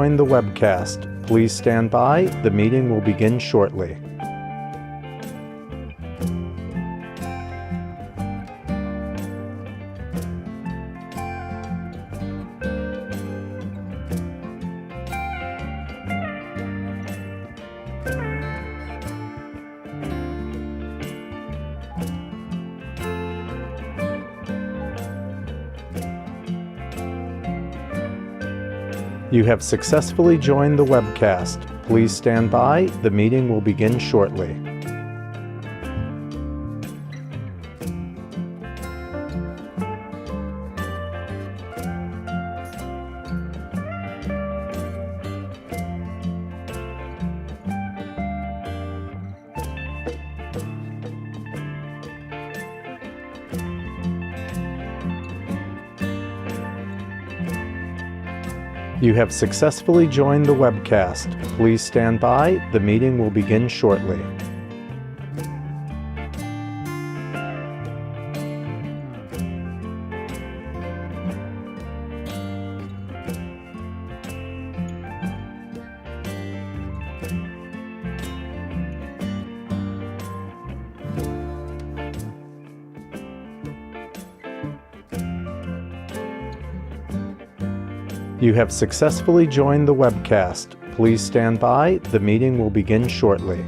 joined the webcast. Please stand by. The meeting will begin shortly. You have successfully joined the webcast. Please stand by. The meeting will begin shortly. You have successfully joined the webcast. Please stand by. The meeting will begin shortly. You have successfully joined the webcast. Please stand by. The meeting will begin shortly.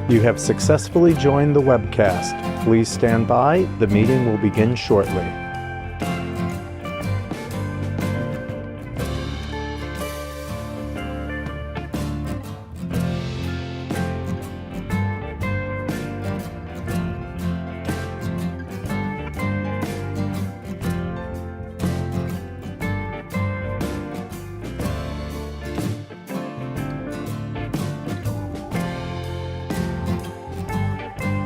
You have successfully joined the webcast. Please stand by. The meeting will begin shortly.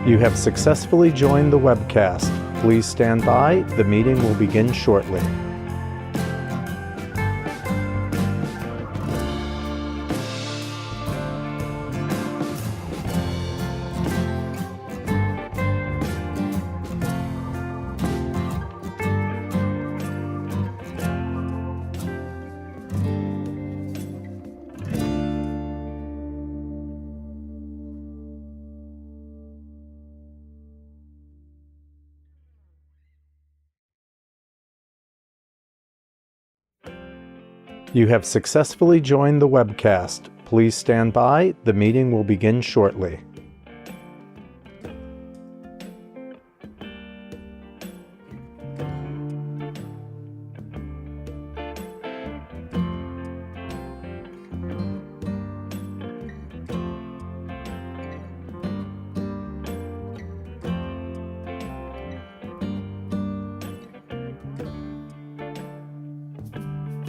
You have successfully joined the webcast. Please stand by. The meeting will begin shortly. You have successfully joined the webcast. Please stand by. The meeting will begin shortly.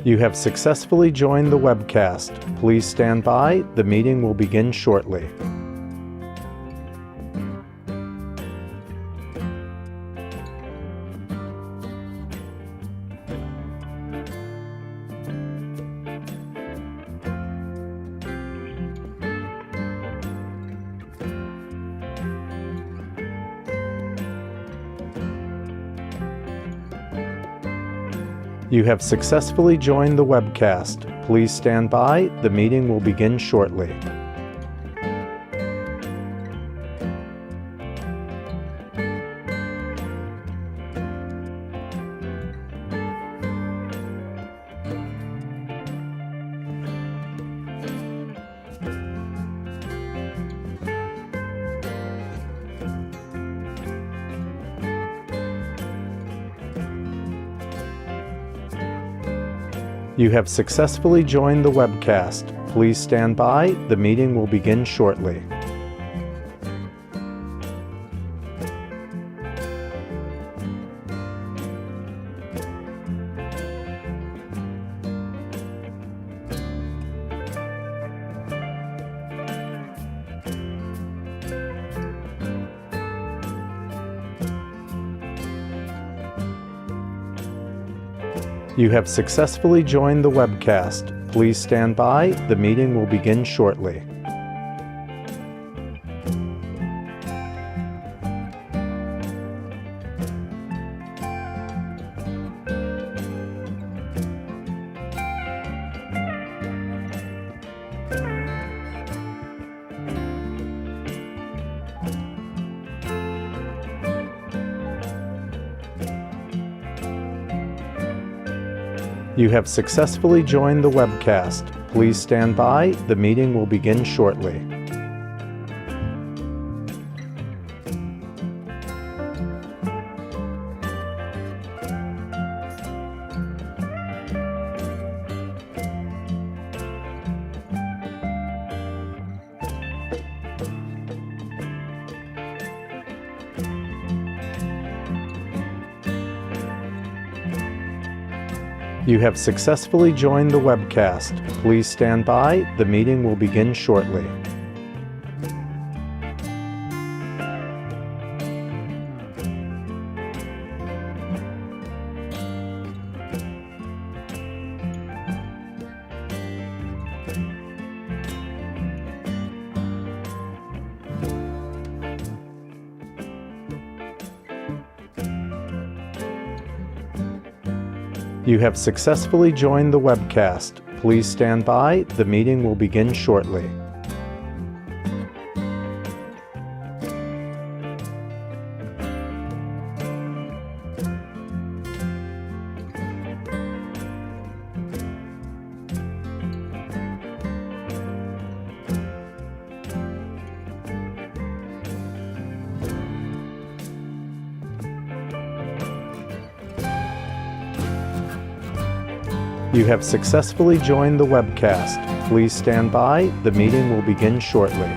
You have successfully joined the webcast. Please stand by. The meeting will begin shortly. You have successfully joined the webcast. Please stand by. The meeting will begin shortly. You have successfully joined the webcast. Please stand by. The meeting will begin shortly. You have successfully joined the webcast. Please stand by. The meeting will begin shortly. You have successfully joined the webcast. Please stand by. The meeting will begin shortly. You have successfully joined the webcast. Please stand by. The meeting will begin shortly. You have successfully joined the webcast. Please stand by. The meeting will begin shortly. You have successfully joined the webcast. Please stand by. The meeting will begin shortly.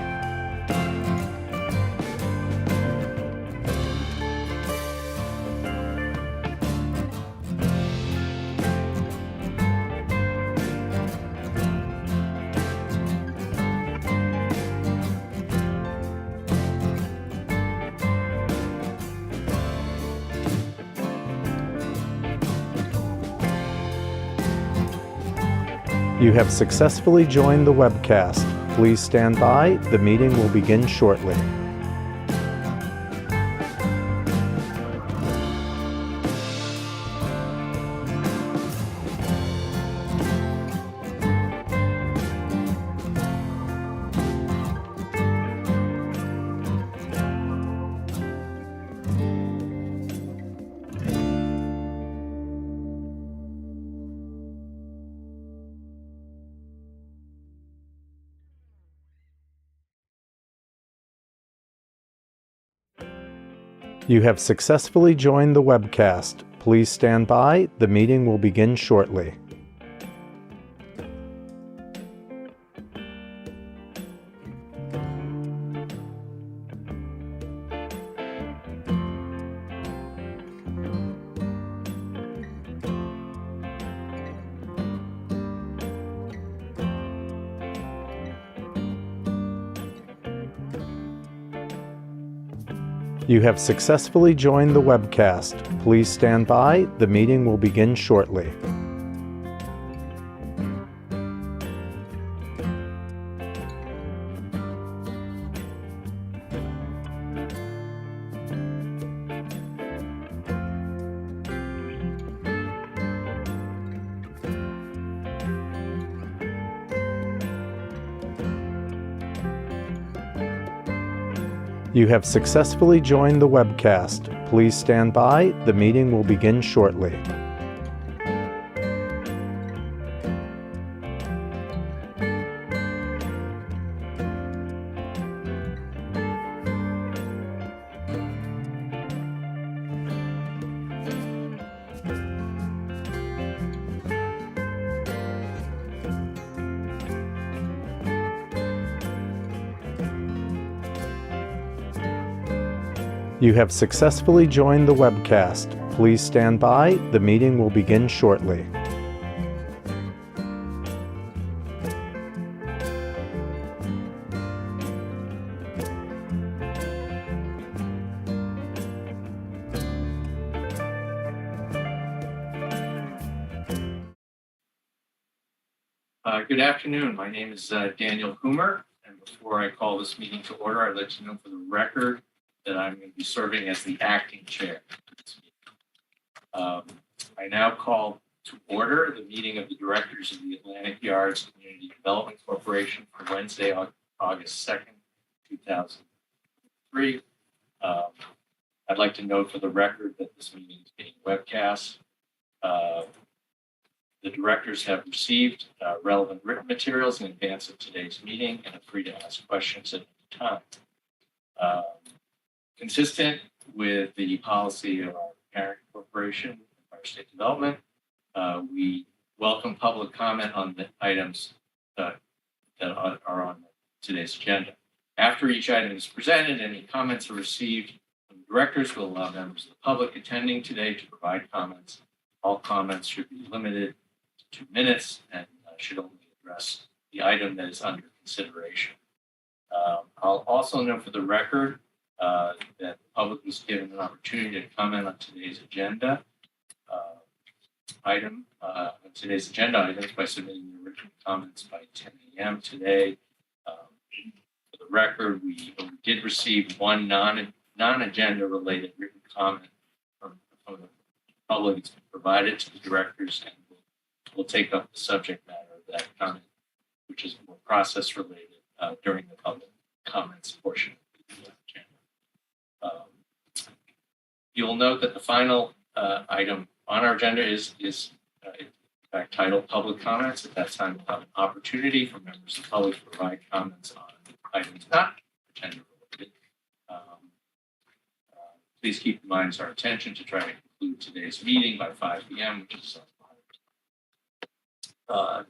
You have successfully joined the webcast. Please stand by. The meeting will begin shortly. You have successfully joined the webcast. Please stand by. The meeting will begin shortly. You have successfully joined the webcast. Please stand by. The meeting will begin shortly. You have successfully joined the webcast. Please stand by. The meeting will begin shortly. You have successfully joined the webcast. Please stand by. The meeting will begin shortly. Good afternoon. My name is Daniel Coomer, and before I call this meeting to order, I'd let you know for the record that I'm going to be serving as the acting chair. I now call to order the meeting of the directors of the Atlantic Yards Community Development Corporation for Wednesday, August 2nd, 2003. I'd like to note for the record that this meeting is being webcast. The directors have received relevant written materials in advance of today's meeting and are free to ask questions at any time. Consistent with the policy of our parent corporation, Empire State Development, we welcome public comment on the items that are on today's agenda. After each item is presented, any comments are received from the directors will allow members of the public attending today to provide comments. All comments should be limited 2 minutes and should only address the item that is under consideration. I'll also note for the record that the public was given an opportunity to comment on today's agenda today's agenda items by submitting your written comments by 10 a.m. today. For the record, we did receive one non-agenda related written comment from the public. It's been provided to the directors, and we'll take up the subject matter of that comment, which is more process related during the public comments portion of the agenda. You'll note that the final item on our agenda is in fact titled public comments. At that time, we'll have an opportunity for members of the public to provide comments on items not agenda related. Please keep in mind it's our intention to try to conclude today's meeting by 5 p.m., which is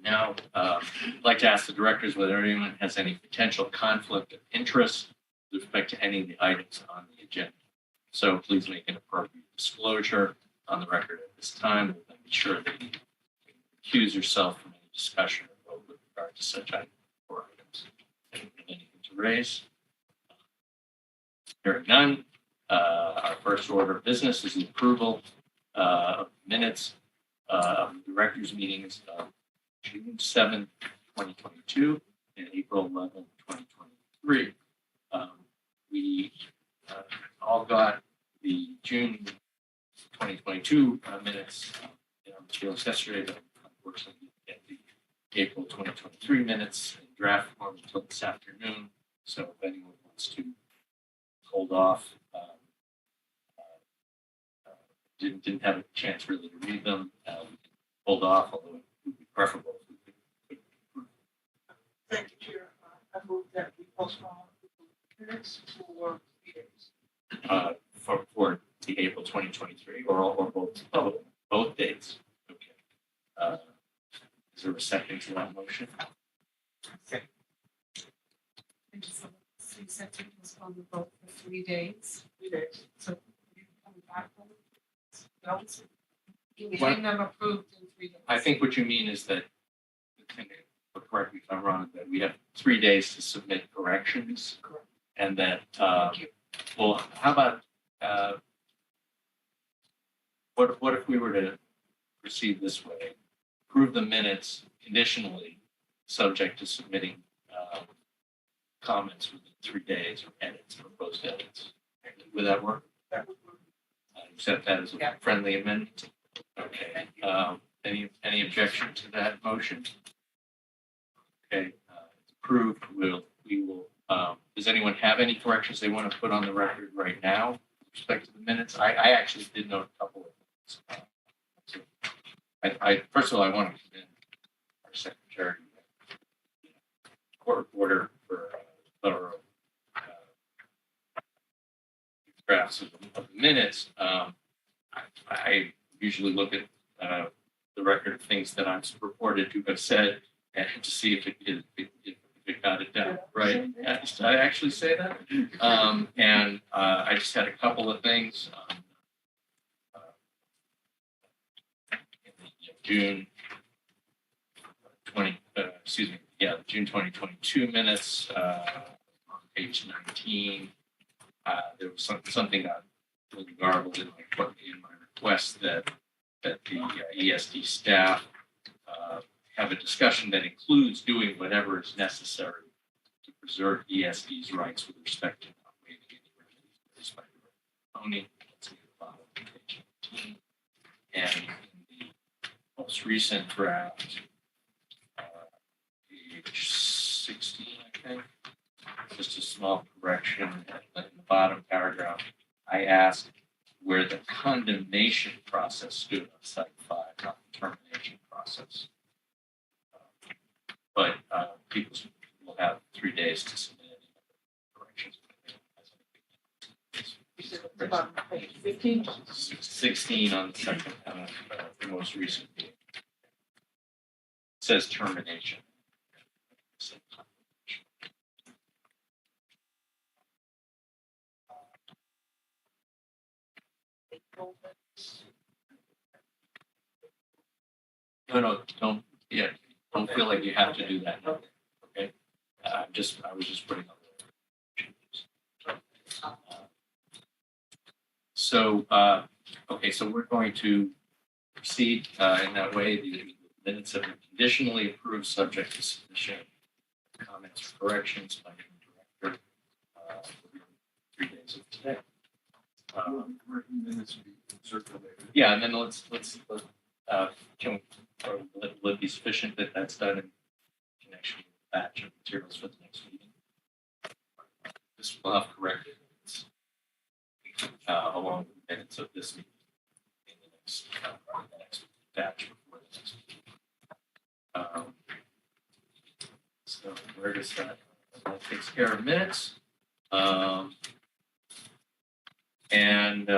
now, I'd like to ask the directors whether anyone has any potential conflict of interest with respect to any of the items on the agenda. So please make an appropriate disclosure on the record at this time. We'll be sure that you recuse yourself from any discussion or vote with regard to such items or items. Anything to raise? Hearing none. Our first order of business is the approval of minutes of the directors' meetings of June 7th, 2022 and April 11th, 2023. We all got the June 2022 minutes in our materials yesterday, but unfortunately didn't get the April 2023 minutes in draft form until this afternoon. So if anyone wants to hold off, didn't have a chance really to read them, we can hold off, although it would be preferable if we could. Thank you, Chair. I move that we postpone the minutes for 3 days. For the April 2023 or both dates. Okay. Is there a second to that motion? Second. So you said to postpone the vote for 3 days. 3 days. So you're coming back on it? No, you're What? getting them approved in 3 days. I think what you mean is that, correct me if I'm wrong, that we have 3 days to submit corrections. Correct. And that, Thank you. well, how about, what if we were to proceed this way? Approve the minutes conditionally, subject to submitting comments within 3 days or edits, proposed edits. Would that work? That would work. Accept that as a Yeah. friendly amendment. Okay. Any objection to that motion? Okay, it's approved. We will. Does anyone have any corrections they want to put on the record right now with respect to the minutes? I actually did note a couple of things. I first of all, I want to commend our secretary, court reporter for thorough drafts of the minutes. I usually look at the record of things that I'm reported to have said and to see if it got it down right. I actually say that. And I just had a couple of things. In the June 2022 minutes on page 19. There was something got a little garbled in my request that the ESD staff have a discussion that includes doing whatever is necessary to preserve ESD's rights with respect to not waiving any remedies with respect to owning. That's near the bottom of page 18. And in the most recent draft, page 16, I think, just a small correction in the bottom paragraph. I asked where the condemnation process stood on site 5, not the termination process. But people will have 3 days to submit any corrections. You said it's about page 15. 16 on the second, the most recent. It says termination. No, don't, yeah, don't feel like you have to do that. Okay. I was just putting up. Okay, so we're going to proceed in that way. The minutes have been conditionally approved, subject to submission, comments or corrections by the director. Within 3 days of today. Minutes be circulated. Yeah, and then let's can will it be sufficient that that's done in connection with the batch of materials for the next meeting? This will have corrected minutes along with the minutes of this meeting in the next batch before the next meeting. So where does that takes care of minutes? And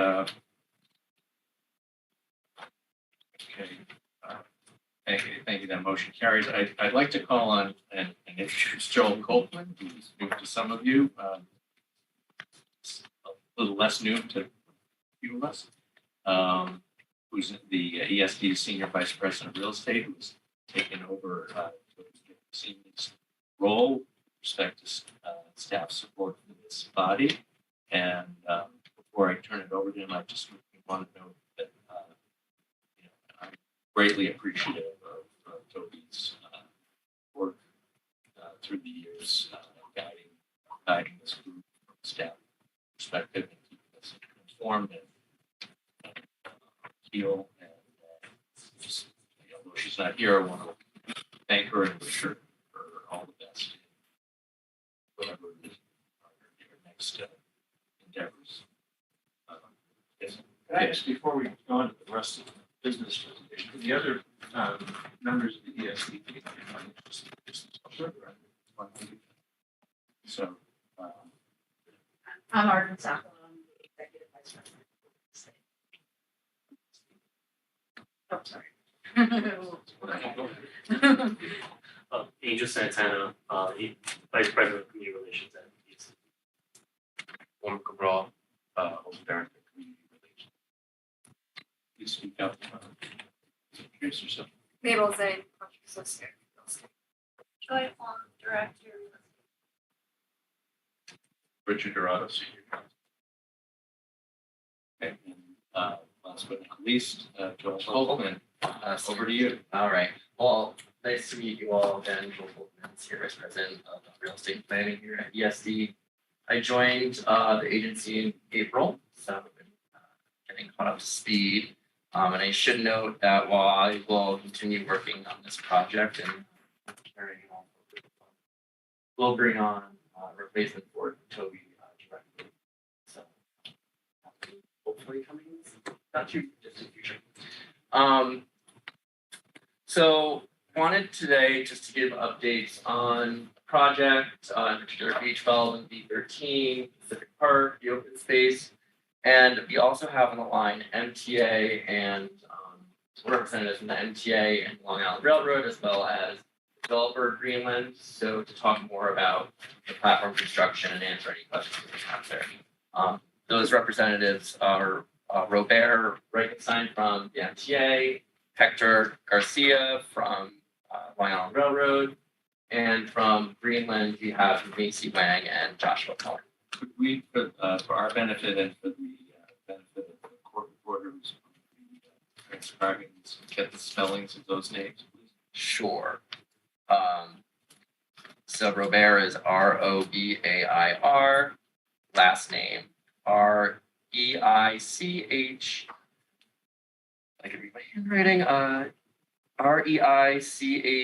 okay, thank you. That motion carries. I'd like to call on and introduce Joel Copeland, who's new to some of you, a little less new to a few of us, who's the ESD Senior Vice President of Real Estate, who's taken over Senior's role with respect to staff support for this body. And before I turn it over to him, I just want to note that I'm greatly appreciative of Toby's work through the years, guiding this group from a staff perspective and keeping us informed and heal. And just, though she's not here, I want to thank her and wish her for all the best in whatever it is your next endeavors. Yes. Can I ask, before we go on to the rest of the business presentation, the other members of the ESD team, So, I'm Arden Sacco, I'm the executive vice president. Oh, sorry. Angel Santana, Vice President of Community Relations at ESD. Former Cabral, Director of Community Relations. please speak up. Introduce yourself. Mabel Zane, associate. Joy Fong, director. Richard Dorado, Senior Counsel. Okay, and last but not least, Joel Copeland. Over to you. All right. Well, nice to meet you all again. Joel Copeland, Senior Vice President of Real Estate Planning here at ESD. I joined the agency in April, so I've been getting caught up to speed. And I should note that while I will continue working on this project and carrying on, we'll bring on a replacement for Toby directly. So hopefully coming not too distant future. So wanted today just to give updates on the project, in particular Beachville and B13, Pacific Park, the open space. And we also have on the line MTA and representatives from the MTA and Long Island Railroad, as well as developer Greenland. So to talk more about the platform construction and answer any questions that you have there. Those representatives are Robert Reichenstein from the MTA, Hector Garcia from Long Island Railroad, and from Greenland we have Macy Wang and Joshua Cohen. Could we, for our benefit and for the benefit of the court reporters, transcribing, get the spellings of those names, please? Sure. So Robert is Robair, last name Reich. I can read my handwriting. Reichenstein.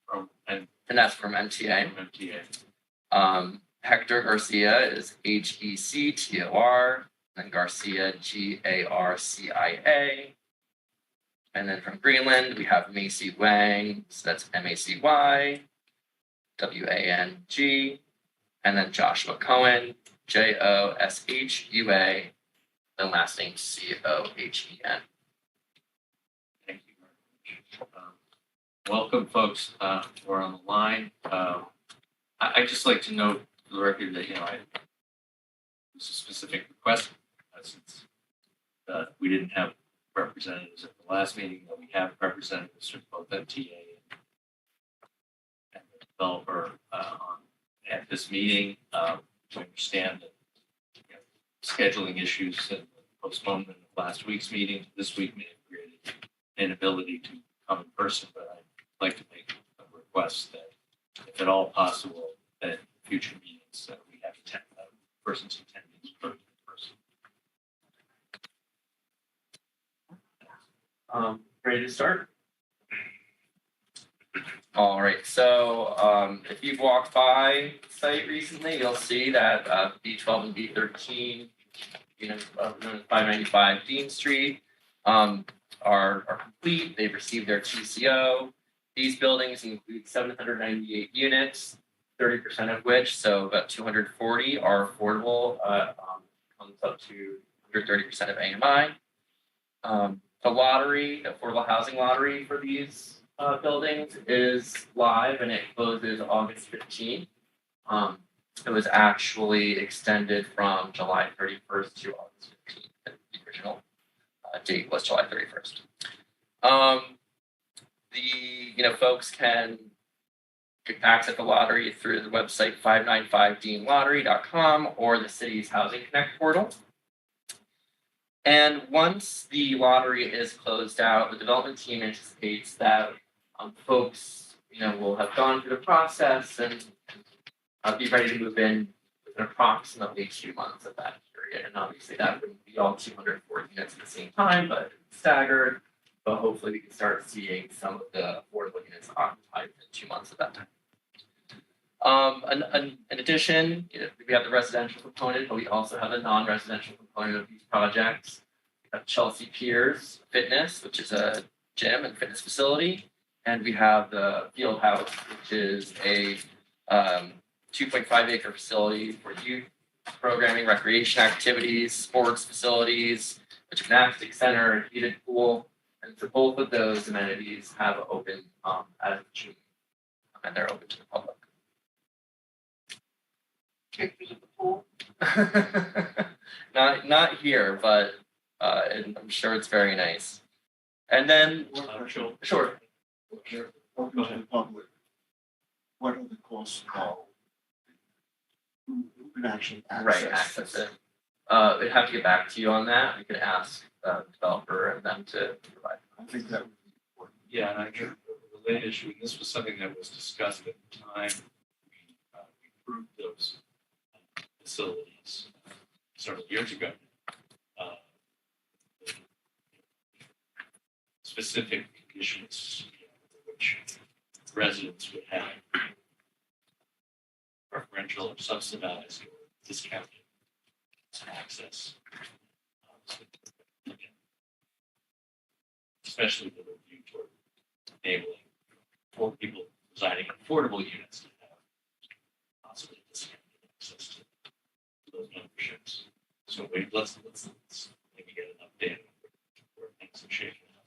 From And that's from MTA. MTA. Hector Garcia is Hector, and Garcia Garcia. And then from Greenland, we have Macy Wang, so that's Macy Wang, and then Joshua Cohen, Joshua, and last name Cohen. Thank you very much. Welcome, folks. We're on the line. I'd just like to note for the record that, it's a specific request since we didn't have representatives at the last meeting, but we have representatives from both MTA and the developer at this meeting. To understand that scheduling issues and postponement of last week's meeting to this week may have created inability to come in person, but I'd like to make a request that, if at all possible, that in future meetings that we have persons attending in person. Ready to start? All right, so if you've walked by the site recently, you'll see that B12 and B13, known as 595 Dean Street, are complete. They've received their TCO. These buildings include 798 units, 30% of which, so about 240, are affordable, comes up to 130% of AMI. The lottery, the affordable housing lottery for these buildings is live and it closes August 15th. It was actually extended from July 31st to August 15th. The original date was July 31st. Folks can access the lottery through the website 595deanlottery.com or the city's Housing Connect portal. And once the lottery is closed out, the development team anticipates that folks, will have gone through the process and be ready to move in within approximately 2 months of that period. And obviously that wouldn't be all 240 units at the same time, but staggered. But hopefully we can start seeing some of the affordable units occupied in 2 months of that time. In addition, we have the residential component, but we also have the non-residential component of these projects. We have Chelsea Piers Fitness, which is a gym and fitness facility. And we have the Field House, which is a 2.5 acre facility for youth programming, recreation activities, sports facilities, a gymnastics center, a heated pool. And so both of those amenities have opened as of June, and they're open to the public. Pictures of the pool. Not here, but I'm sure it's very nice. And then sure. Open to the public. What are the costs involved? Who can actually access it? We'd have to get back to you on that. We could ask the developer and them to provide. I think that would be important. Yeah, and I think the related issue, and this was something that was discussed at the time we approved those facilities several years ago. Specific conditions which residents would have preferential or subsidized or discounted access. Especially the review toward enabling for people residing in affordable units to have possibly discounted access to those memberships. So let's maybe get an update on where things are shaking out.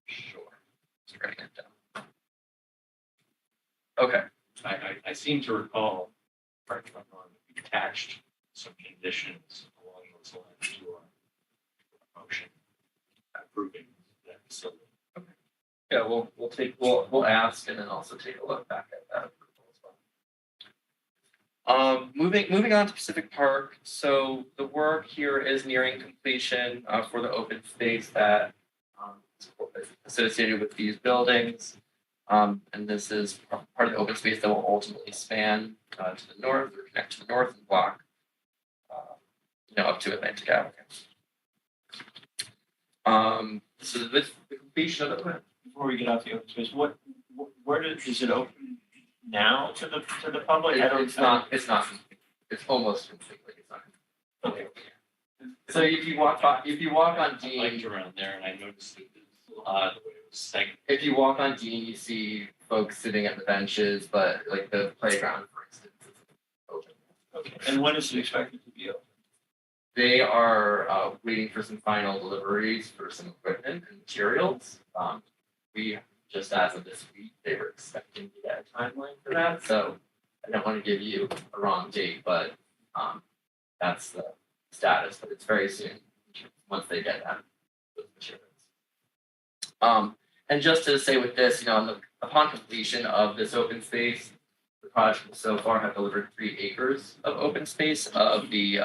Sure. Just writing it down. Okay. I seem to recall, correct me if I'm wrong, that we attached some conditions along those lines to our motion approving that facility. Okay. Yeah, we'll ask and then also take a look back at that approval as well. Moving on to Pacific Park. So the work here is nearing completion for the open space that is associated with these buildings. And this is part of the open space that will ultimately span to the north or connect to the northern block, up to Atlantic Avenue. So with the completion of the Before we get off the open space, where is it open now to the public? it's not complete. It's almost completely. It's not complete. Okay. So if you walk on I liked Dean, around there and I noticed that there's a lot of the way it was segmented. if you walk on Dean, you see folks sitting at the benches, but like the playground, for instance, is open. Okay, and when is it expected to be open? They are waiting for some final deliveries for some equipment and materials. We just as of this week, they were expecting to get a timeline for that. So I don't want to give you a wrong date, but that's the status. But it's very soon once they get that those materials. And just to say with this, upon completion of this open space, the project will so far have delivered 3 acres of open space of the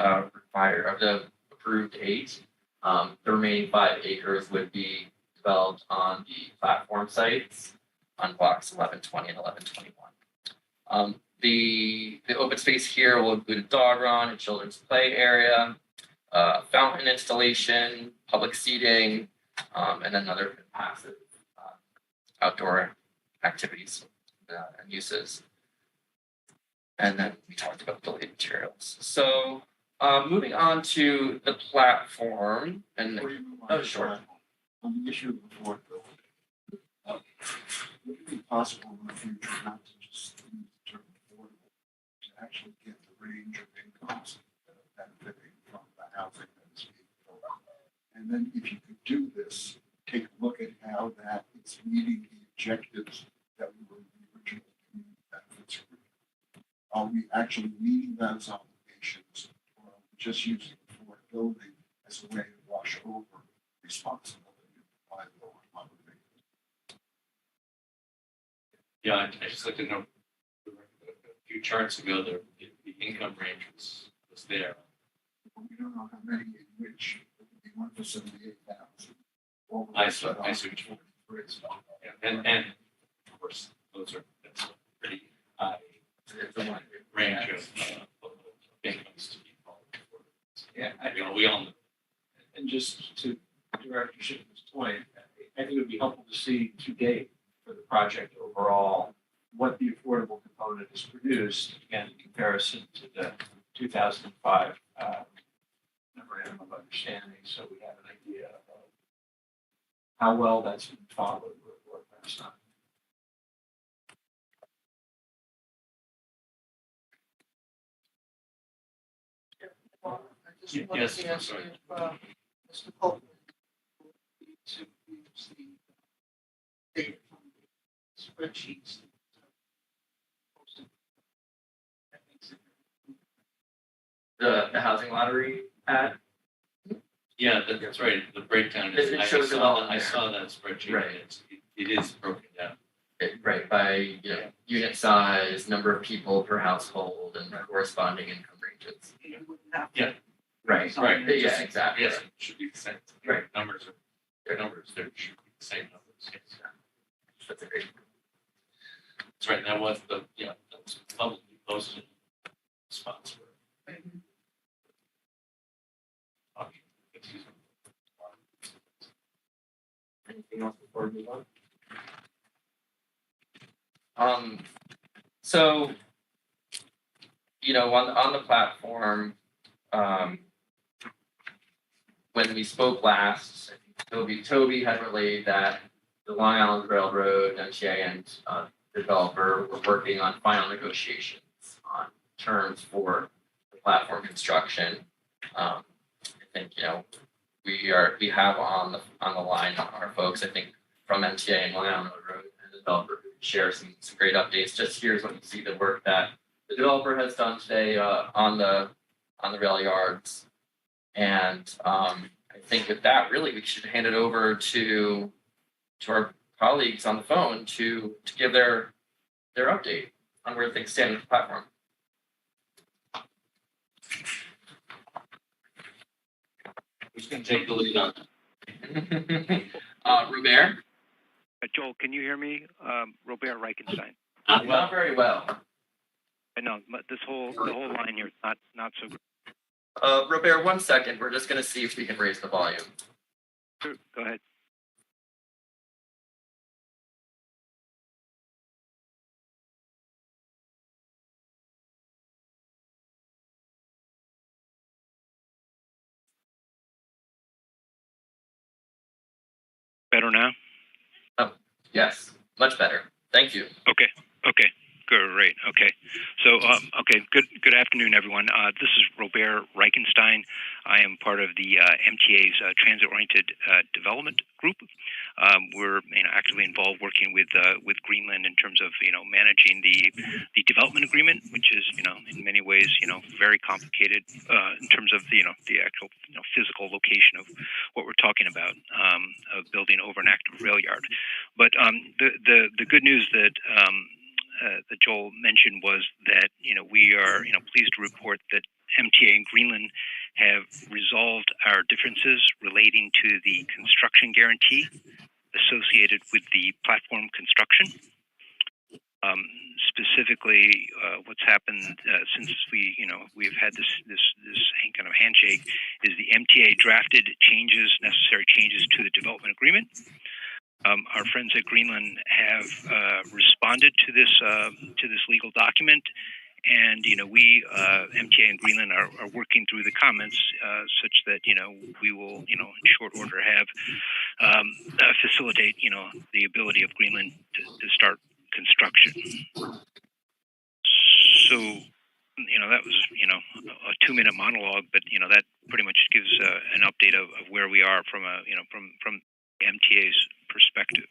approved 8. The remaining 5 acres would be developed on the platform sites on blocks 1120 and 1121. The open space here will include a dog run, a children's play area, fountain installation, public seating, and another passive outdoor activities and uses. And then we talked about building materials. So moving on to the platform and Before you move on oh, to sure. that, on the issue of the affordability, would it be possible in the future not to just use the term affordable, to actually get the range of incomes that are benefiting from the housing that is being built up? And then if you could do this, take a look at how that is meeting the objectives that we were in the original community benefits agreement. Are we actually meeting those obligations, or are we just using affordability as a way to wash over responsibility and provide lower poverty? Yeah, I just looked at a few charts ago, the income range was there. But we don't know how many in which it would be 1 to 78,000. I see what you Yeah, and of course, that's a pretty high range of incomes to be qualified for. Yeah, We all know. and just to Director Shipman's point, I think it would be helpful to see to date for the project overall, what the affordable component has produced, again, in comparison to the 2005 memorandum of understanding, so we have an idea of how well that's been followed or perhaps not. I just wanted Yes, to I'm ask sorry. if Mr. Copeland would need to use the data from the spreadsheets. That makes it- The housing lottery ad. Yeah, that's right. The breakdown is, It I shows it all saw, in I there. saw that spreadsheet. Right. It is broken down. Right, by unit size, number of people per household, and corresponding income ranges. You wouldn't have to- Yeah. Right, Right. yeah, exactly. Yes, it should be the same. Right. Numbers are numbers. There should be the same numbers. Yes. That's a great. That's right. That was that was publicly posted spots for. Okay. Excuse me. Anything else before we move on? So, on the platform, when we spoke last, I think Toby had relayed that the Long Island Railroad, MTA, and the developer were working on final negotiations on terms for the platform construction. I think we have on the line our folks, I think, from MTA and Long Island Road and the developer who share some great updates. Just here's what you see the work that the developer has done today on the rail yards. And I think with that, really, we should hand it over to our colleagues on the phone to give their update on where things stand with the platform. Who's going to take the lead on that? Robert? Joel, can you hear me? Robert Reichenstein. Not very well. I know, but the whole line here is not so good. Robert, 1 second. We're just going to see if we can raise the volume. Sure, go ahead. Better now? Yes, much better. Thank you. Okay. Great. Okay. So, Good afternoon, everyone. This is Robert Reichenstein. I am part of the MTA's Transit-Oriented Development Group. We're actively involved working with Greenland in terms of managing the development agreement, which is in many ways very complicated in terms of the actual physical location of what we're talking about, of building over an active rail yard. But the good news that Joel mentioned was that we are pleased to report that MTA and Greenland have resolved our differences relating to the construction guarantee associated with the platform construction. Specifically, what's happened since we've had this kind of handshake is the MTA drafted necessary changes to the development agreement. Our friends at Greenland have responded to this legal document, and we MTA and Greenland are working through the comments such that we will in short order have facilitate the ability of Greenland to start construction. So that was a 2-minute monologue, but that pretty much gives an update of where we are from from MTA's perspective.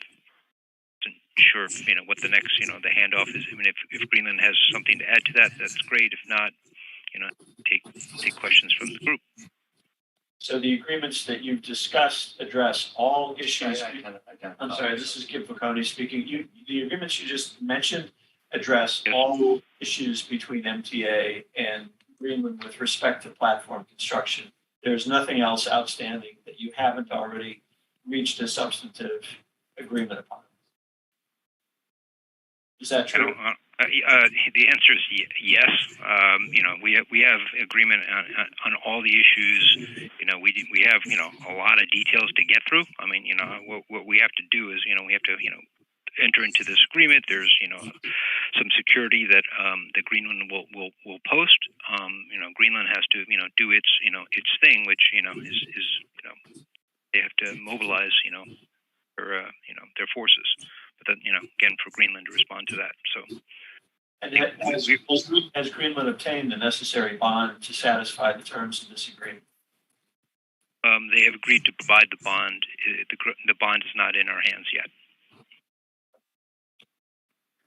Wasn't sure if, what the next the handoff is. I mean, if Greenland has something to add to that, that's great. If not, take questions from the group. So the agreements that you've discussed address all issues. I'm sorry, this is Kim Facconi speaking. The agreements you just mentioned address all issues between MTA and Greenland with respect to platform construction. There's nothing else outstanding that you haven't already reached a substantive agreement upon. Is that true? The answer is yes. We have agreement on all the issues. We have a lot of details to get through. I mean, what we have to do is we have to enter into this agreement. There's some security that the Greenland will post. Greenland has to do its thing, which is they have to mobilize their forces. But then again, for Greenland to respond to that. So. And has Greenland obtained the necessary bond to satisfy the terms of this agreement? They have agreed to provide the bond. The bond is not in our hands yet.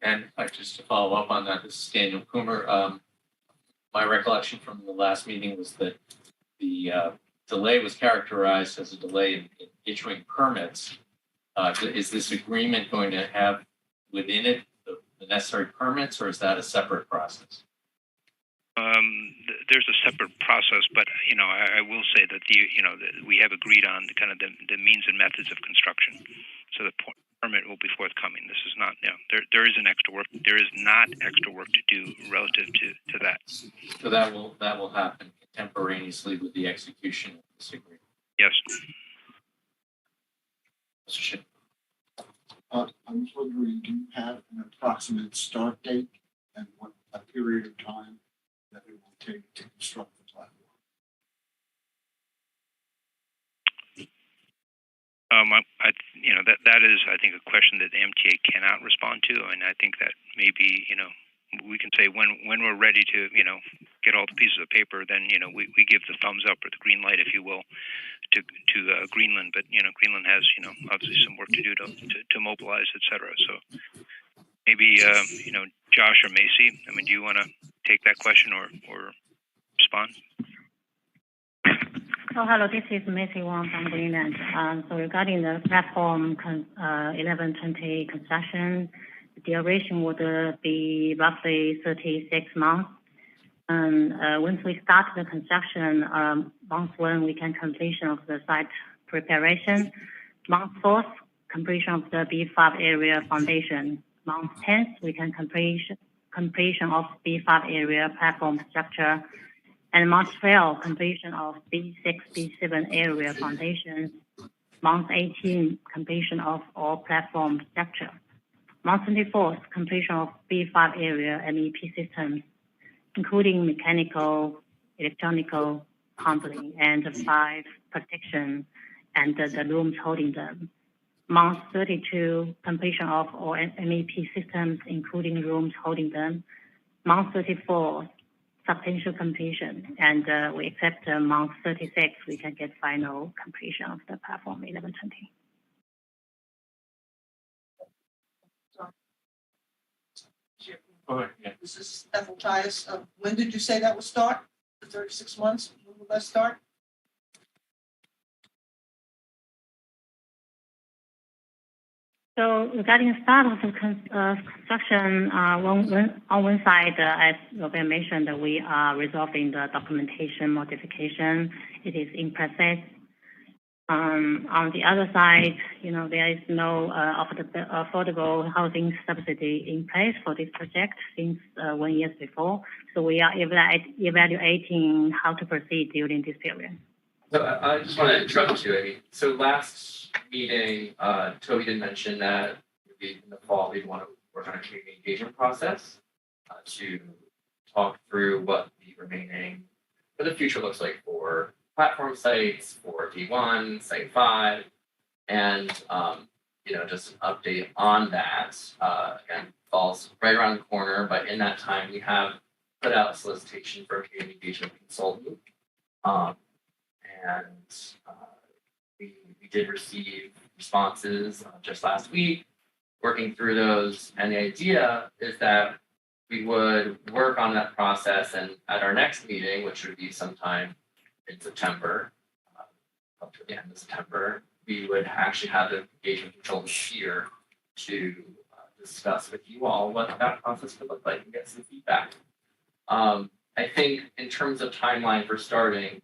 And just to follow up on that, this is Daniel Coomer. My recollection from the last meeting was that the delay was characterized as a delay in issuing permits. Is this agreement going to have within it the necessary permits, or is that a separate process? There's a separate process, but I will say that that we have agreed on the kind of the means and methods of construction. So the permit will be forthcoming. This is not there is an extra work. There is not extra work to do relative to that. So that will happen contemporaneously with the execution of this agreement. Yes. Mr. Shin. I was wondering, do you have an approximate start date and what a period of time that it will take to construct the platform? That is, I think, a question that the MTA cannot respond to, and I think that maybe we can say when we're ready to get all the pieces of paper, then we give the thumbs up or the green light, if you will, to Greenland. But Greenland has obviously some work to do to mobilize, etc. So maybe Josh or Macy. I mean, do you want to take that question or respond? Oh, hello, this is Macy Wang from Greenland. So regarding the platform 1120 construction, the duration would be roughly 36 months. And once we start the construction, month 1, we can completion of the site preparation. Month 4, completion of the B5 area foundation. Month 10, we can completion of B5 area platform structure. And month 12, completion of B6, B7 area foundation. Month 18, completion of all platform structure. Month 24, completion of B5 area MEP systems, including mechanical, electronical, pumping, and the 5 protection and the rooms holding them. Month 32, completion of all MEP systems, including rooms holding them. Month 34, substantial completion, and we expect month 36, we can get final completion of the platform 1120. This is Ethel Tias. When did you say that will start? The 36 months? When will that start? So regarding start of the construction, on one side, as Robert mentioned, we are resolving the documentation modification. It is in process. On the other side, there is no affordable housing subsidy in place for this project since 1 year before. So we are evaluating how to proceed during this period. So I just want to interrupt you, Amy. So last meeting, Toby did mention that in the fall we'd want to work on a community engagement process to talk through what the future looks like for platform sites, for D1, Site 5, and just an update on that. Again, falls right around the corner, but in that time we have put out a solicitation for a community engagement consultant. We did receive responses just last week, working through those. And the idea is that we would work on that process, and at our next meeting, which would be sometime in September, up to the end of September, we would actually have the engagement consultant here to discuss with you all what that process would look like and get some feedback. I think in terms of timeline for starting,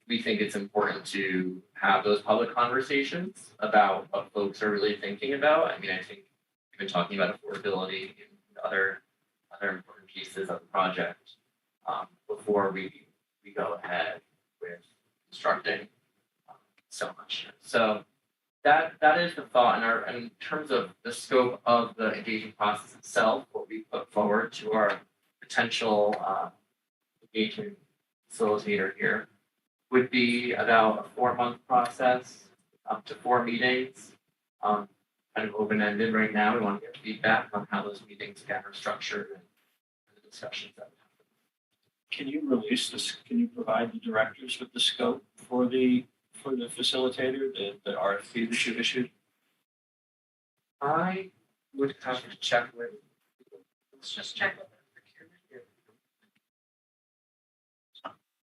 we think it's important to have those public conversations about what folks are really thinking about. I mean, I think we've been talking about affordability and other important pieces of the project before we go ahead with constructing so much. So that is the thought. In terms of the scope of the engagement process itself, what we put forward to our potential engagement facilitator here would be about a 4-month process, up to 4 meetings, kind of open-ended right now. We want to get feedback on how those meetings again are structured and the discussions that happen. Can you release this? Can you provide the directors with the scope for the facilitator, the RFP that you issued? I would have to check with. Let's just check with the procurement.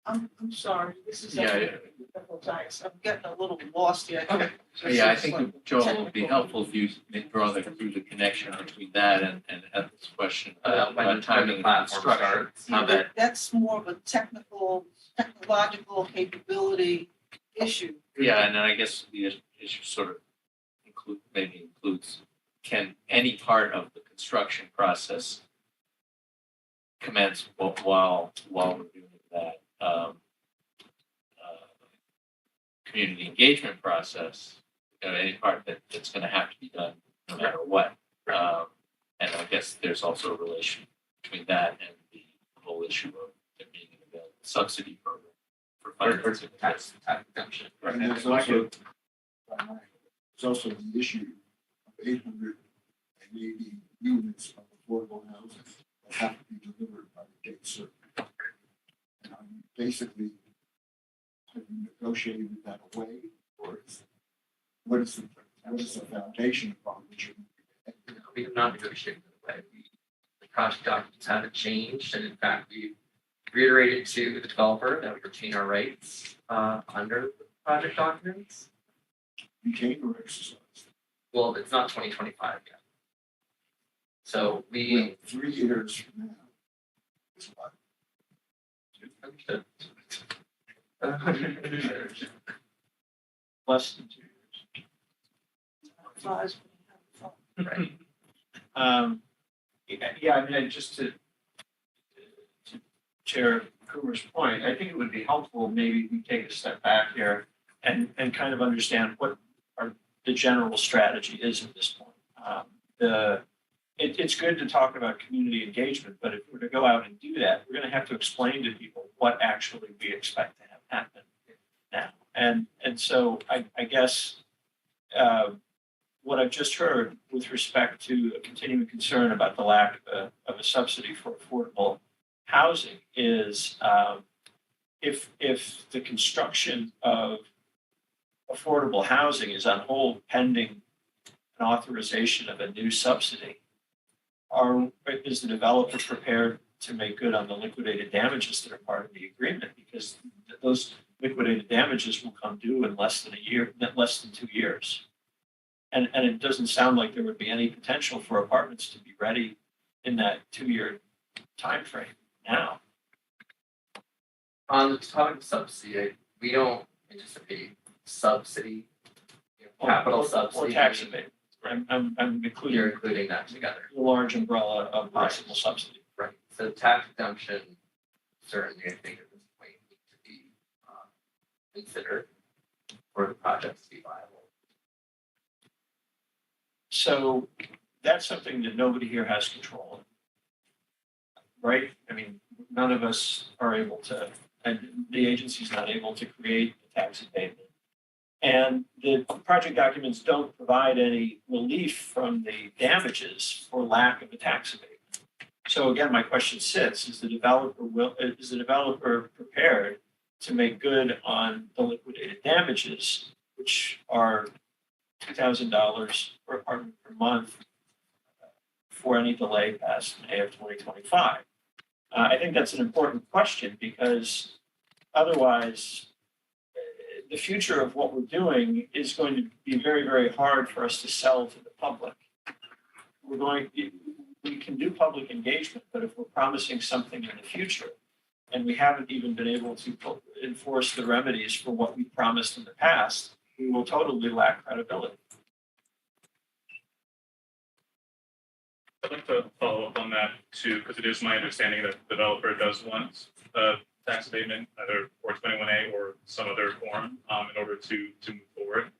I'm sorry. This is Yeah. Ethel Tias. I'm getting a little lost here. Okay. Yeah, I think, Joel, it would be helpful if you draw through the connection between that and Ethel's question about timing and platform structure. starts. How that, That's more of a technological capability issue. yeah, and then I guess the issue sort of includes, can any part of the construction process commence while we're doing that community engagement process, any part that's going to have to be done no matter what. And I guess there's also a relation between that and the whole issue of there being an available subsidy program for financing tax exemption. And there's also the issue of 880 units of affordable housing that have to be delivered by the date certain. And basically, have you negotiated that away, or what is the foundation upon which you're? We have not negotiated that way. The project documents haven't changed, and in fact, we reiterated to the developer that we retain our rights under the project documents. Retain or exercise? Well, it's not 2025 yet. So we 3 years from now is what? Understood. Less than 2 years. Advise when you have a thought. Yeah, I mean, just to Chair Coomer's point, I think it would be helpful, maybe we take a step back here and kind of understand what the general strategy is at this point. It's good to talk about community engagement, but if we're to go out and do that, we're going to have to explain to people what actually we expect to have happen now. And so I guess what I've just heard with respect to a continuing concern about the lack of a subsidy for affordable housing is if the construction of affordable housing is on hold pending an authorization of a new subsidy, is the developer prepared to make good on the liquidated damages that are part of the agreement? Because those liquidated damages will come due in less than 2 years. And it doesn't sound like there would be any potential for apartments to be ready in that 2-year timeframe now. On the topic of subsidy, we don't anticipate subsidy, capital subsidy. Or tax abatement. I'm You're including including that together. the large umbrella of possible subsidy. Right. So tax exemption, certainly, I think at this point needs to be considered for the projects to be viable. So that's something that nobody here has control of, right? I mean, none of us are able to, and the agency's not able to create a tax abatement. And the project documents don't provide any relief from the damages for lack of a tax abatement. So again, my question sits: is the developer prepared to make good on the liquidated damages, which are $2,000 per apartment per month for any delay past May of 2025? I think that's an important question, because otherwise the future of what we're doing is going to be very, very hard for us to sell to the public. We can do public engagement, but if we're promising something in the future and we haven't even been able to enforce the remedies for what we promised in the past, we will totally lack credibility. I'd like to follow up on that too, because it is my understanding that the developer does want a tax abatement, either 421A or some other form, in order to move forward.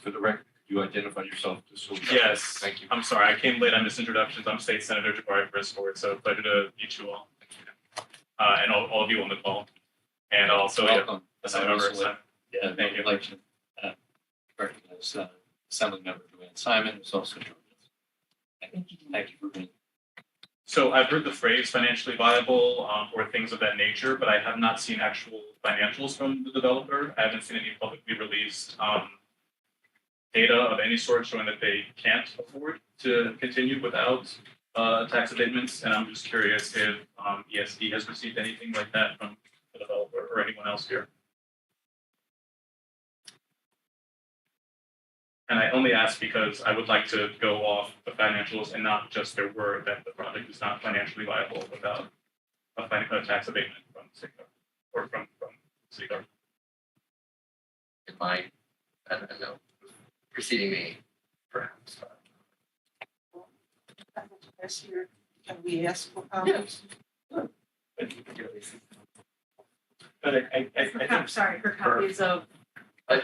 For the record, could you identify yourself just so we know? Yes. Thank you. I'm sorry, I came late on this introductions. I'm State Senator Jabari Brisport, so pleasure to meet you all. And all of you on the call. And also, welcome. Yeah, thank you. I'd like to recognize Assemblymember Joanne Simon, who's also joined us. Thank you for being. So I've heard the phrase financially viable or things of that nature, but I have not seen actual financials from the developer. I haven't seen any publicly released data of any sort showing that they can't afford to continue without tax abatements. And I'm just curious if ESD has received anything like that from the developer or anyone else here. And I only ask because I would like to go off the financials and not just their word that the project is not financially viable without a tax abatement from the city government or from city government. In my, I don't know, preceding me, perhaps. This year, can we ask for comments? But I think Sorry, for copies of.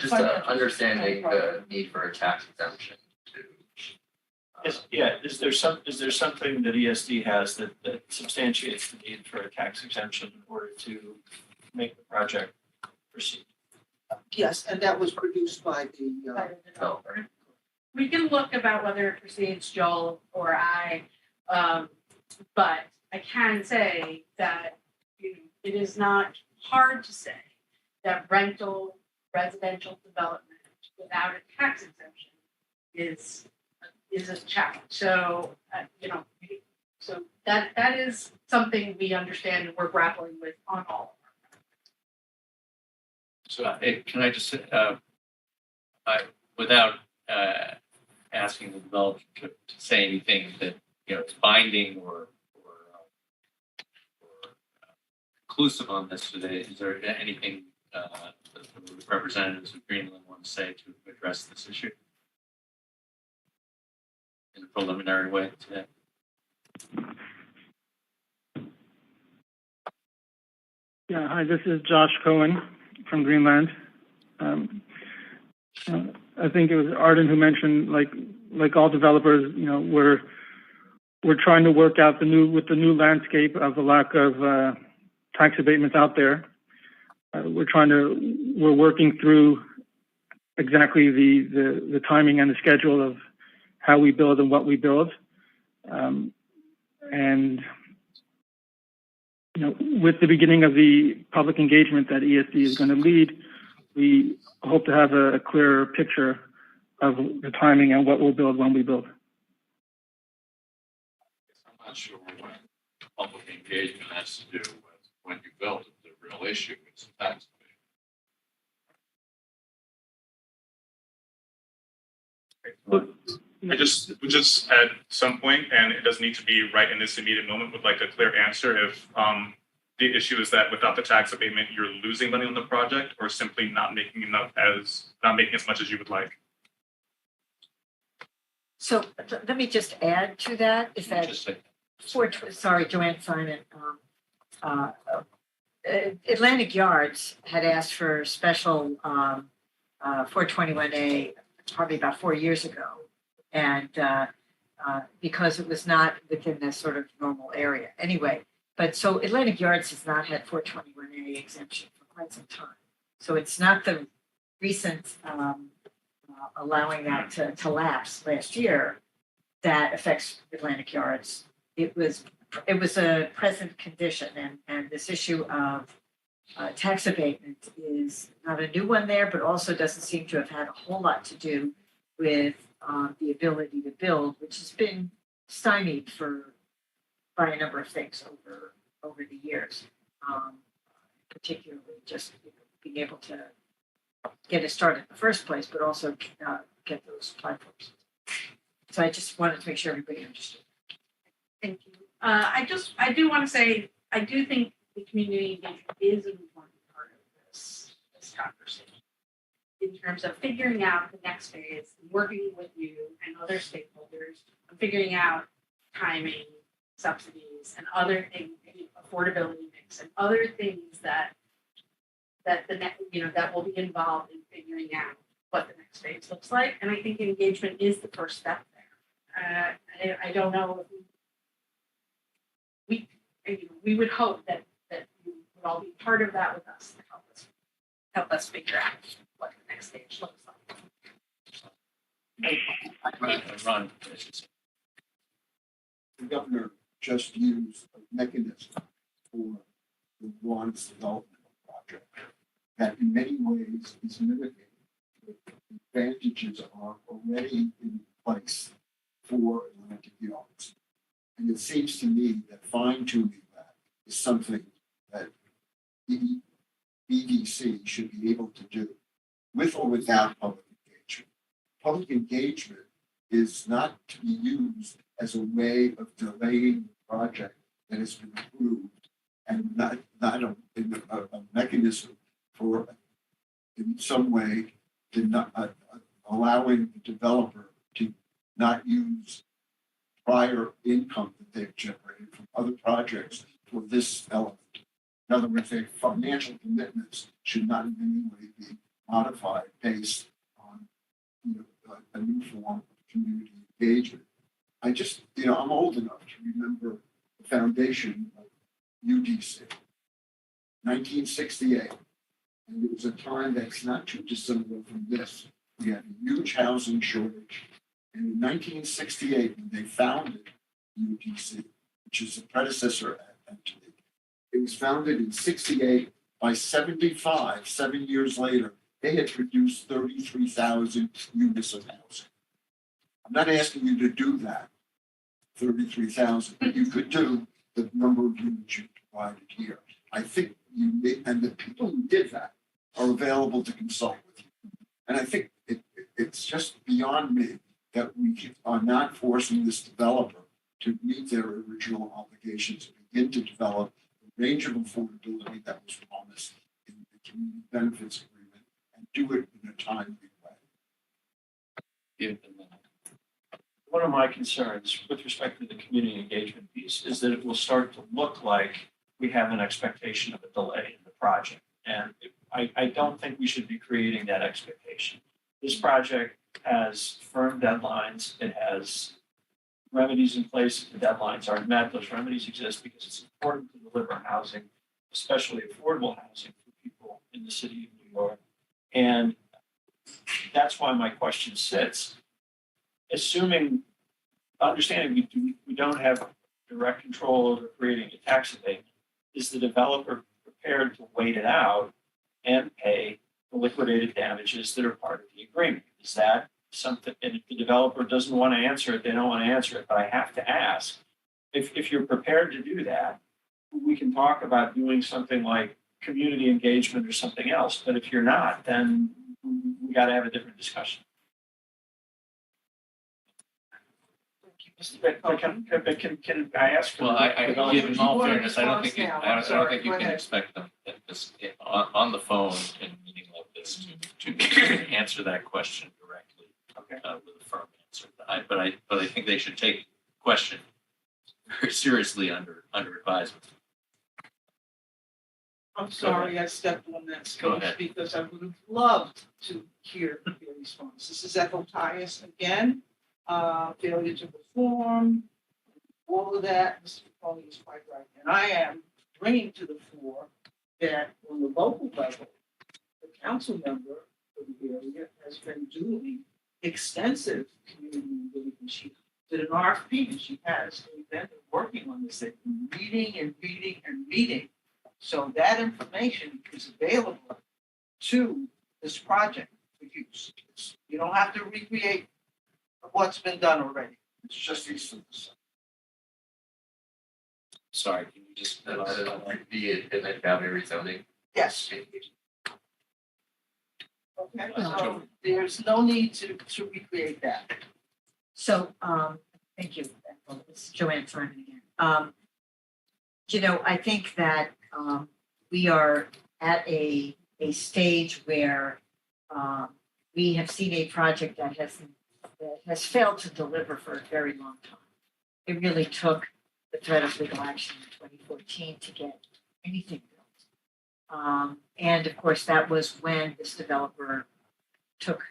Just understanding the need for a tax exemption to. is there something that ESD has that substantiates the need for a tax exemption in order to make the project proceed? Yes, and that was produced by the, By the developer. We can look about whether it precedes Joel or I, but I can say that it is not hard to say that residential development without a tax exemption is a challenge. So so that is something we understand and we're grappling with on all. So can I just, without asking the developer to say anything that is binding or conclusive on this today. Is there anything the representatives of Greenland want to say to address this issue in a preliminary way today? Yeah, hi, this is Josh Cohen from Greenland. I think it was Arden who mentioned, like all developers, we're trying to work out with the new landscape of the lack of tax abatements out there. We're working through exactly the timing and the schedule of how we build and what we build. And with the beginning of the public engagement that ESD is going to lead, we hope to have a clearer picture of the timing and what we'll build when we build. I'm not sure what public engagement has to do with when you build it. The real issue is tax I would just at some point, and it doesn't need to be right in this immediate moment, would like a clear answer if the issue is that without the tax abatement, you're losing money on the project, or simply not making as much as you would like. So let me just add to that. Is that sorry, Joanne Simon. Atlantic Yards had asked for special 421A probably about 4 years ago, and because it was not within this sort of normal area. Anyway, but so Atlantic Yards has not had 421A exemption for quite some time. So it's not the recent allowing that to lapse last year that affects Atlantic Yards. It was a present condition, and this issue of tax abatement is not a new one there, but also doesn't seem to have had a whole lot to do with the ability to build, which has been stymied by a number of things over the years, particularly just being able to get it started in the first place, but also get those platforms. So I just wanted to make sure everybody understood. Thank you. I do want to say, I do think the community engagement is an important part of this conversation in terms of figuring out the next phase, working with you and other stakeholders, and figuring out timing, subsidies, and other things, affordability mix, and other things that will be involved in figuring out what the next phase looks like. And I think engagement is the first step there. I don't know if we would hope that you would all be part of that with us to help us figure out what the next stage looks like. Ron. The governor just used a mechanism for the Lawrence Development Project that in many ways is mimicking the advantages are already in place for Atlantic Yards. And it seems to me that fine-tuning that is something that the EDC should be able to do with or without public engagement. Public engagement is not to be used as a way of delaying the project that has been approved, and not a mechanism for, in some way, allowing the developer to not use prior income that they've generated from other projects for this element. In other words, their financial commitments should not in any way be modified based on a new form of community engagement. I'm old enough to remember the foundation of UDC, 1968. And it was a time that's not too dissimilar from this. We had a huge housing shortage. And in 1968, when they founded UDC, which is the predecessor entity, it was founded in 68. By 75, 7 years later, they had produced 33,000 units of housing. I'm not asking you to do that, 33,000, but you could do the number of units you provided here. I think and the people who did that are available to consult with you. And I think it's just beyond me that we are not forcing this developer to meet their original obligations and begin to develop the range of affordability that was promised in the community benefits agreement and do it in a timely way. One of my concerns with respect to the community engagement piece is that it will start to look like we have an expectation of a delay in the project. And I don't think we should be creating that expectation. This project has firm deadlines. It has remedies in place if the deadlines aren't met. Those remedies exist because it's important to deliver housing, especially affordable housing for people in the city of New York. And that's why my question sits. Understanding we don't have direct control over creating a tax abatement, is the developer prepared to wait it out and pay the liquidated damages that are part of the agreement? Is that something, and if the developer doesn't want to answer it, they don't want to answer it, but I have to ask, if you're prepared to do that, we can talk about doing something like community engagement or something else, but if you're not, then we got to have a different discussion. But can I ask for? Well, I the in all fairness, I don't think Now, I don't sorry, think you go can ahead. expect them at this on the phone in a meeting like this to answer that question directly with a firm answer. But I think they should take the question very seriously under advisement. I'm sorry I stepped on that Go space ahead. because I would have loved to hear your response. This is Ethel Tyus again. Failure to perform, all of that, Mr. Foley is quite right. And I am bringing to the fore that on the local level, the council member for the area has been doing extensive community engagement. She did an RFP and she has been working on this, thing, reading and reading and reading. So that information is available to this project for use. You don't have to recreate what's been done already. It's just east of the sun. Sorry, can you just The Inlet Valley rezoning. Yes. Okay, so there's no need to recreate that. So, thank you. It's Joanne Simon again. You know, I think that we are at a stage where we have seen a project that has failed to deliver for a very long time. It really took the threat of legal action in 2014 to get anything built. And of course, that was when this developer took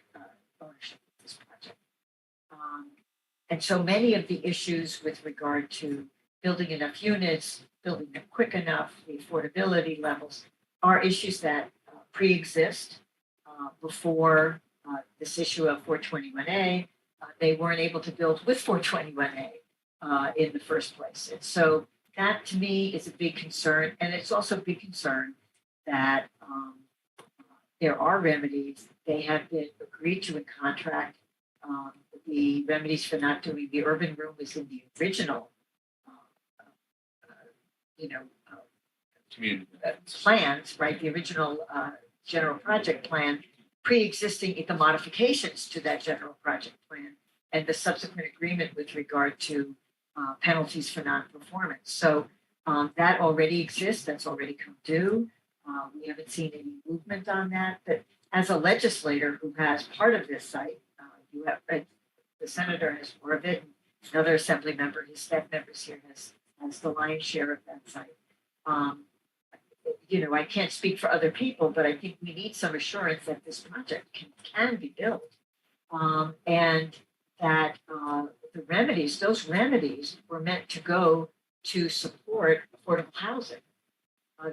ownership of this project. And so many of the issues with regard to building enough units, building them quick enough, the affordability levels, are issues that pre-exist before this issue of 421A. They weren't able to build with 421A in the first place. And so that to me is a big concern. And it's also a big concern that there are remedies. They have been agreed to in contract. The remedies for not doing the urban room was in the original, community plans, right? The original general project plan, pre-existing the modifications to that general project plan and the subsequent agreement with regard to penalties for non-performance. So that already exists. That's already come due. We haven't seen any movement on that. But as a legislator who has part of this site, you have the senator has more of it. Another assembly member, his staff members here has the lion's share of that site. I can't speak for other people, but I think we need some assurance that this project can be built. And that those remedies were meant to go to support affordable housing.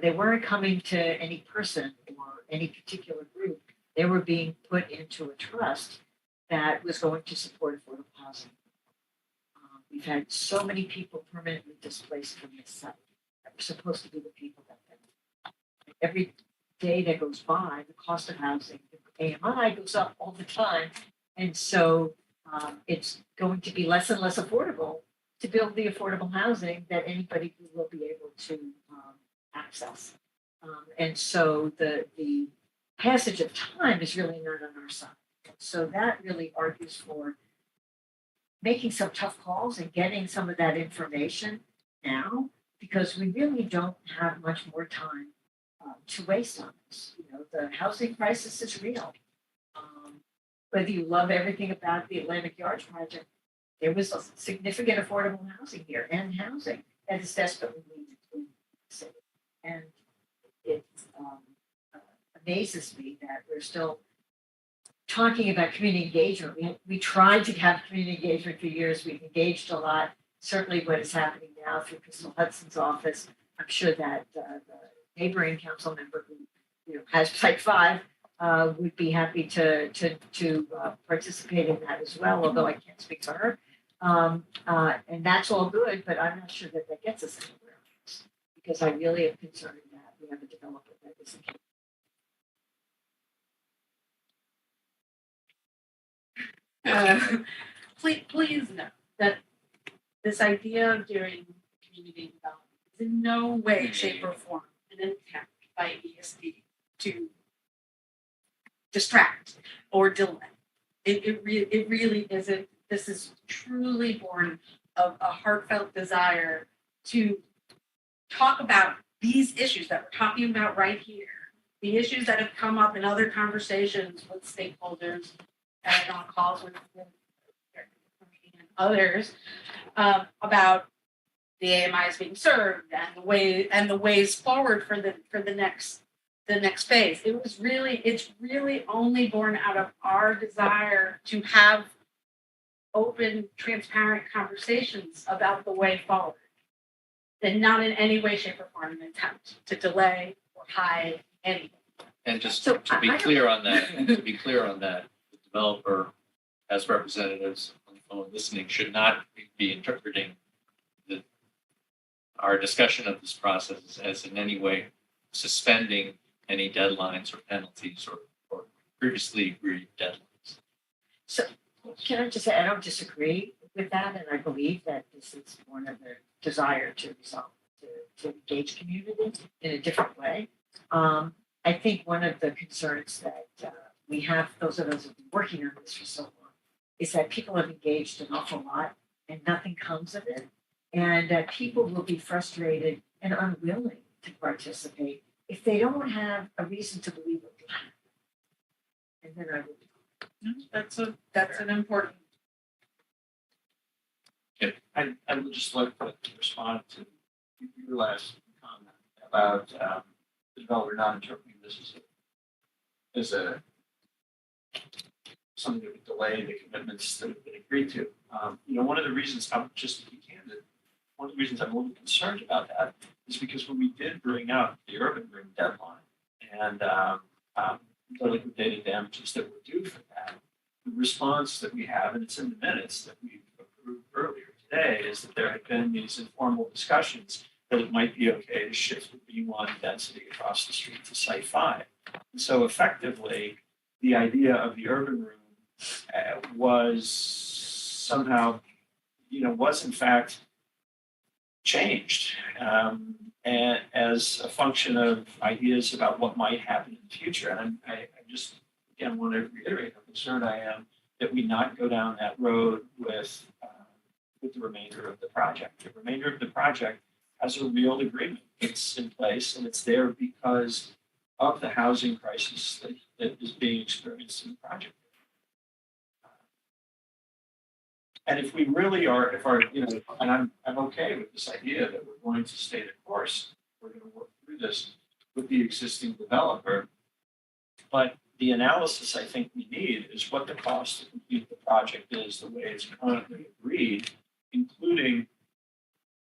They weren't coming to any person or any particular group. They were being put into a trust that was going to support affordable housing. We've had so many people permanently displaced from this site. That were supposed to be the people that every day that goes by, the cost of housing, the AMI goes up all the time. And so it's going to be less and less affordable to build the affordable housing that anybody will be able to access. And so the passage of time is really not on our side. So that really argues for making some tough calls and getting some of that information now because we really don't have much more time to waste on this. You know, the housing crisis is real. Whether you love everything about the Atlantic Yards project, there was a significant affordable housing here and housing that is desperately needed in the city. And it amazes me that we're still talking about community engagement. We tried to have community engagement for years. We've engaged a lot. Certainly what is happening now through Crystal Hudson's office. I'm sure that the neighboring council member who has Site 5 would be happy to participate in that as well, although I can't speak for her. And that's all good, but I'm not sure that that gets us anywhere. Because I really am concerned that we have a developer that isn't. Please know that this idea of doing community development is in no way, shape, or form an attempt by ESD to distract or delay. It really isn't. This is truly born of a heartfelt desire to talk about these issues that we're talking about right here, the issues that have come up in other conversations with stakeholders and on calls with others about the AMIs being served and the ways forward for the next phase. It's really only born out of our desire to have open, transparent conversations about the way forward, and not in any way, shape, or form an attempt to delay or hide anything. And just to be clear on that, the developer, as representatives on the phone listening, should not be interpreting our discussion of this process as in any way suspending any deadlines or penalties or previously agreed deadlines. So can I just say, I don't disagree with that, and I believe that this is one of the desire to resolve, to engage community in a different way. I think one of the concerns that we have, those of us who've been working on this for so long, is that people have engaged an awful lot and nothing comes of it, and that people will be frustrated and unwilling to participate if they don't have a reason to believe it will happen. And then I would. That's an important. I would just like to respond to your last comment about the developer not interpreting this as a something that would delay the commitments that have been agreed to. One of the reasons I'm just to be candid, one of the reasons I'm a little concerned about that is because when we did bring up the urban ring deadline and the liquidated damages that were due for that, the response that we have, and it's in the minutes that we've approved earlier today, is that there had been these informal discussions that it might be okay to shift the B1 density across the street to Site 5. And so effectively, the idea of the urban room was somehow, was in fact changed and as a function of ideas about what might happen in the future. And I just, again, want to reiterate how concerned I am that we not go down that road with the remainder of the project. The remainder of the project has a real agreement. It's in place and it's there because of the housing crisis that is being experienced in the project. And if we really are, and I'm okay with this idea that we're going to stay the course, we're going to work through this with the existing developer. But the analysis I think we need is what the cost to complete the project is, the way it's currently agreed, including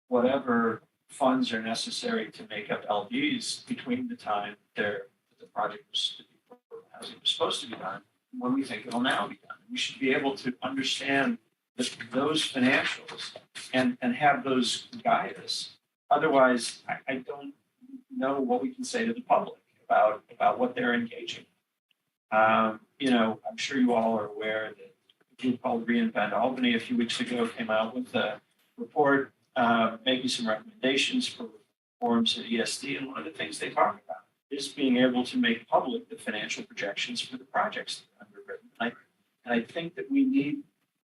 whatever funds are necessary to make up LDs between the time the project was supposed to be done and when we think it'll now be done. We should be able to understand those financials and have those guide us. Otherwise, I don't know what we can say to the public about what they're engaging. I'm sure you all are aware that a group called Reinvent Albany a few weeks ago came out with a report making some recommendations for reforms at ESD. And one of the things they talk about is being able to make public the financial projections for the projects that are underwritten. And I think that we need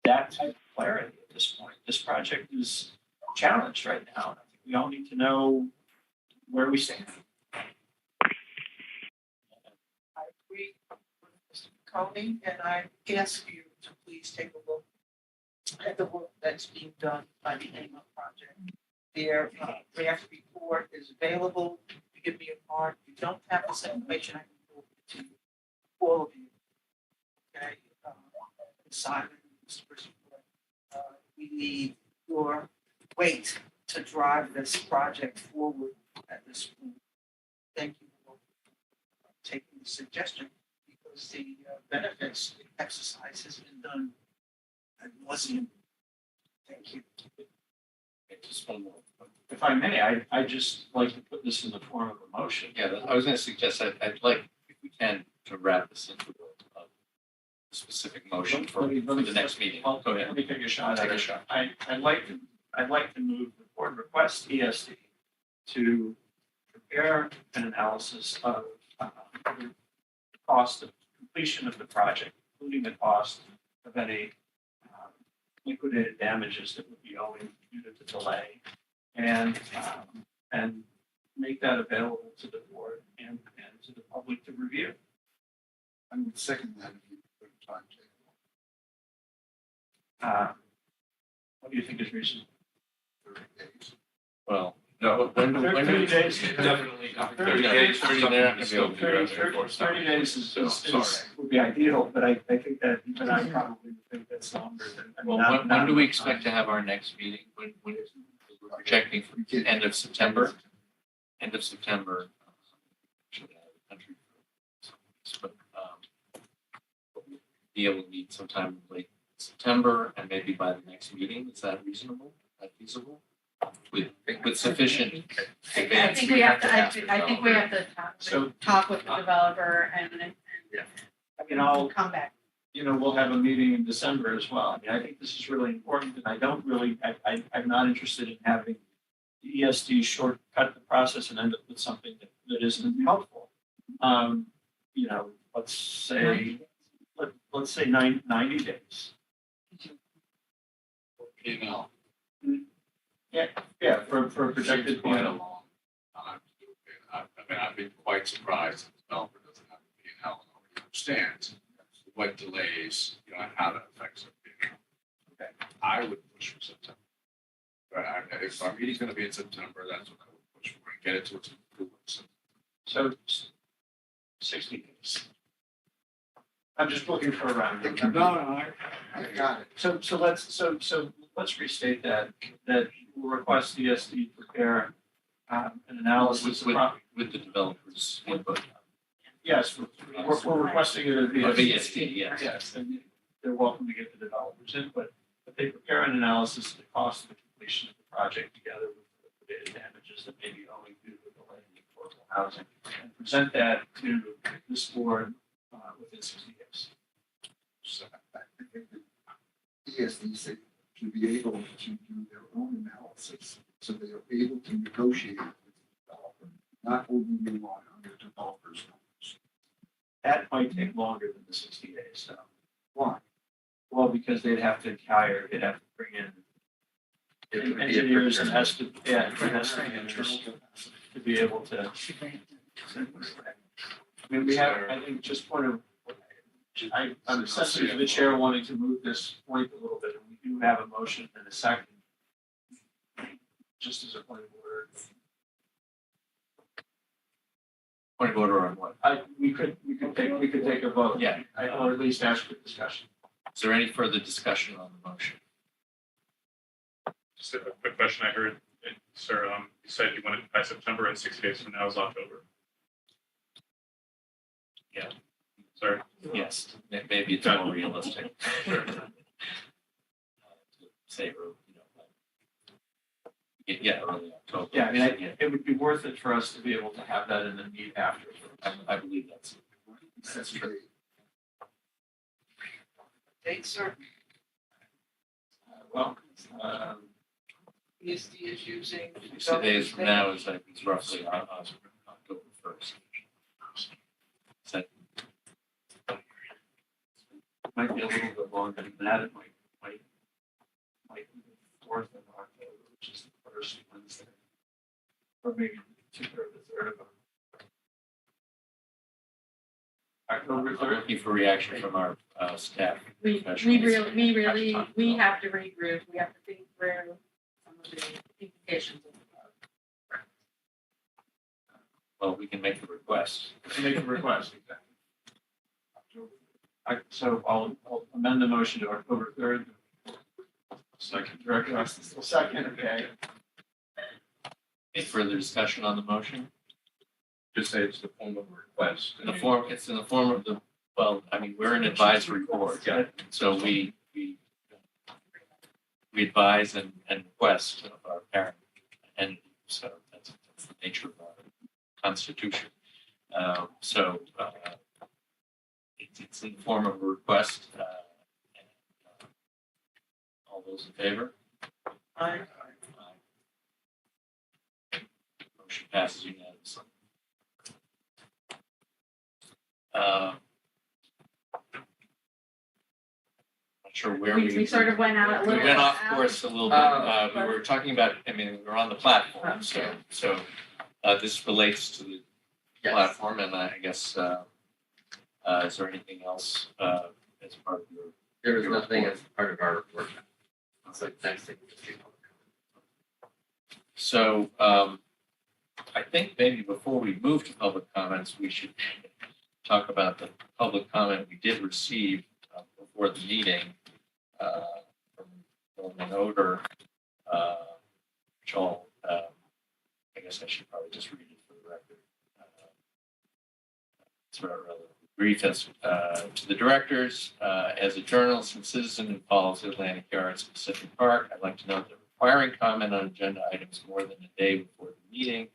that type of clarity at this point. This project is challenged right now. And I think we all need to know where we stand. I agree with Mr. Coney, and I ask you to please take a look at the work that's being done by the AIMA project. Their draft report is available. You give me a card. If you don't have this information, I can forward it to you, all of you. Okay, Simon, Mr. Bishop, we need your weight to drive this project forward at this point. Thank you for taking the suggestion, because the benefits exercise has been done ad nauseam. Thank you. Just one more. If I may, I just like to put this in the form of a motion. Yeah, I was going to suggest I'd like, if we can, to wrap this into a specific motion for the next meeting. Go Go ahead. Let me take a shot. Take a shot. I'd like to move the board request ESD to prepare an analysis of the cost of completion of the project, including the cost of any liquidated damages that would be owing due to the delay, and make that available to the board and to the public to review. I would second that if you put a timetable. What do you think is reasonable? 30 days. Well, no, when 30 days. Definitely. 30 days, 30 they're not gonna be able to do 30 it before summer. 30 days So, sorry. would be ideal, but I think that even I probably would think that's longer than. I mean, Well, not when do we enough expect time. to have our next meeting? When is we're projecting for end of September? End of September. Should have the country for- But we'll be able to meet sometime in late September, and maybe by the next meeting. Is that reasonable? That feasible? With sufficient I advance. think we have to, ask the I think we have to So, talk with the developer and you know, come back. we'll have a meeting in December as well. I mean, I think this is really important, and I don't really, I'm not interested in having the ESD shortcut the process and end up with something that isn't helpful. Let's say, let's say 90 days. P&L. Yeah, for a projected Seems quite a P&L. long time to do it. I mean, I've been quite surprised that the developer doesn't have a P&L and already understands what delays, and how that affects their P&L. Okay, I would push for September. But if our meeting's gonna be in September, that's what I would push for, and get it to its improvements. So 60 days. I'm just looking for a round number. No, I got it. So let's restate that we'll request the ESD to prepare an analysis With the developers input. Yes, we're requesting it of Of ESD. ESD, yes. Yes, and they're welcome to get the developers input, but they prepare an analysis of the cost of the completion of the project together with the liquidated damages that may be owing due to the delay in affordable housing, and present that to this board within 60 days. So I think the ESD said to be able to do their own analysis, so they are able to negotiate with the developer, not only rely on the developer's numbers. That might take longer than the 60 days, though. Why? Well, because they'd have to bring in engineers and estimators to be able to. I mean, we have, I think, just point of, I'm sensitive to the chair wanting to move this point a little bit, and we do have a motion and a second. Just as a point of order. Point of order on what? We could take a vote. Yeah. Or at least ask for discussion. Is there any further discussion on the motion? Just a quick question I heard, sir, you said you wanted by September and 6 days from now is October. Yeah. Sorry. Yes, maybe it's more realistic. Say, yeah, early October. Yeah, I mean, it would be worth it for us to be able to have that in the meet after. I believe that's true. Date certain, ESD is using. 60 days from now is like, it's roughly October 1st. So Might be a little bit longer than that, it might be the 4th of October, which is the first Wednesday. or maybe two-thirds, a third of them. October I'm 3rd? looking for reaction from our staff. We professionals. really, we have to regroup, we have to think through some of the implications of the vote. Well, we can make a request. To make a request, exactly. So I'll amend the motion to October 3rd. Second. Director Austin still second, okay. Any further discussion on the motion? Just say it's the form of a request. It's in the form of the, well, I mean, we're an advisory board, Yeah. so we advise and request of our parent entity, so that's the nature of our constitution. It's in the form of a request. All those in favor? Aye. Motion passes unanimously. Not sure where We sort of went out a we little. went off course a little bit. We were talking about, I mean, we were on the platform, so this relates to the platform, and I guess, is there anything else as part of your? There was nothing as part of our report. It's like next thing. So, I think maybe before we move to public comments, we should talk about the public comment we did receive before the meeting from Norman Oder, which I'll, I guess I should probably just read it for the record. It's very relevant. Brief as to the directors, as a journalist and citizen who follows Atlantic Yards Pacific Park, I'd like to note that requiring comment on agenda items more than a day before the meeting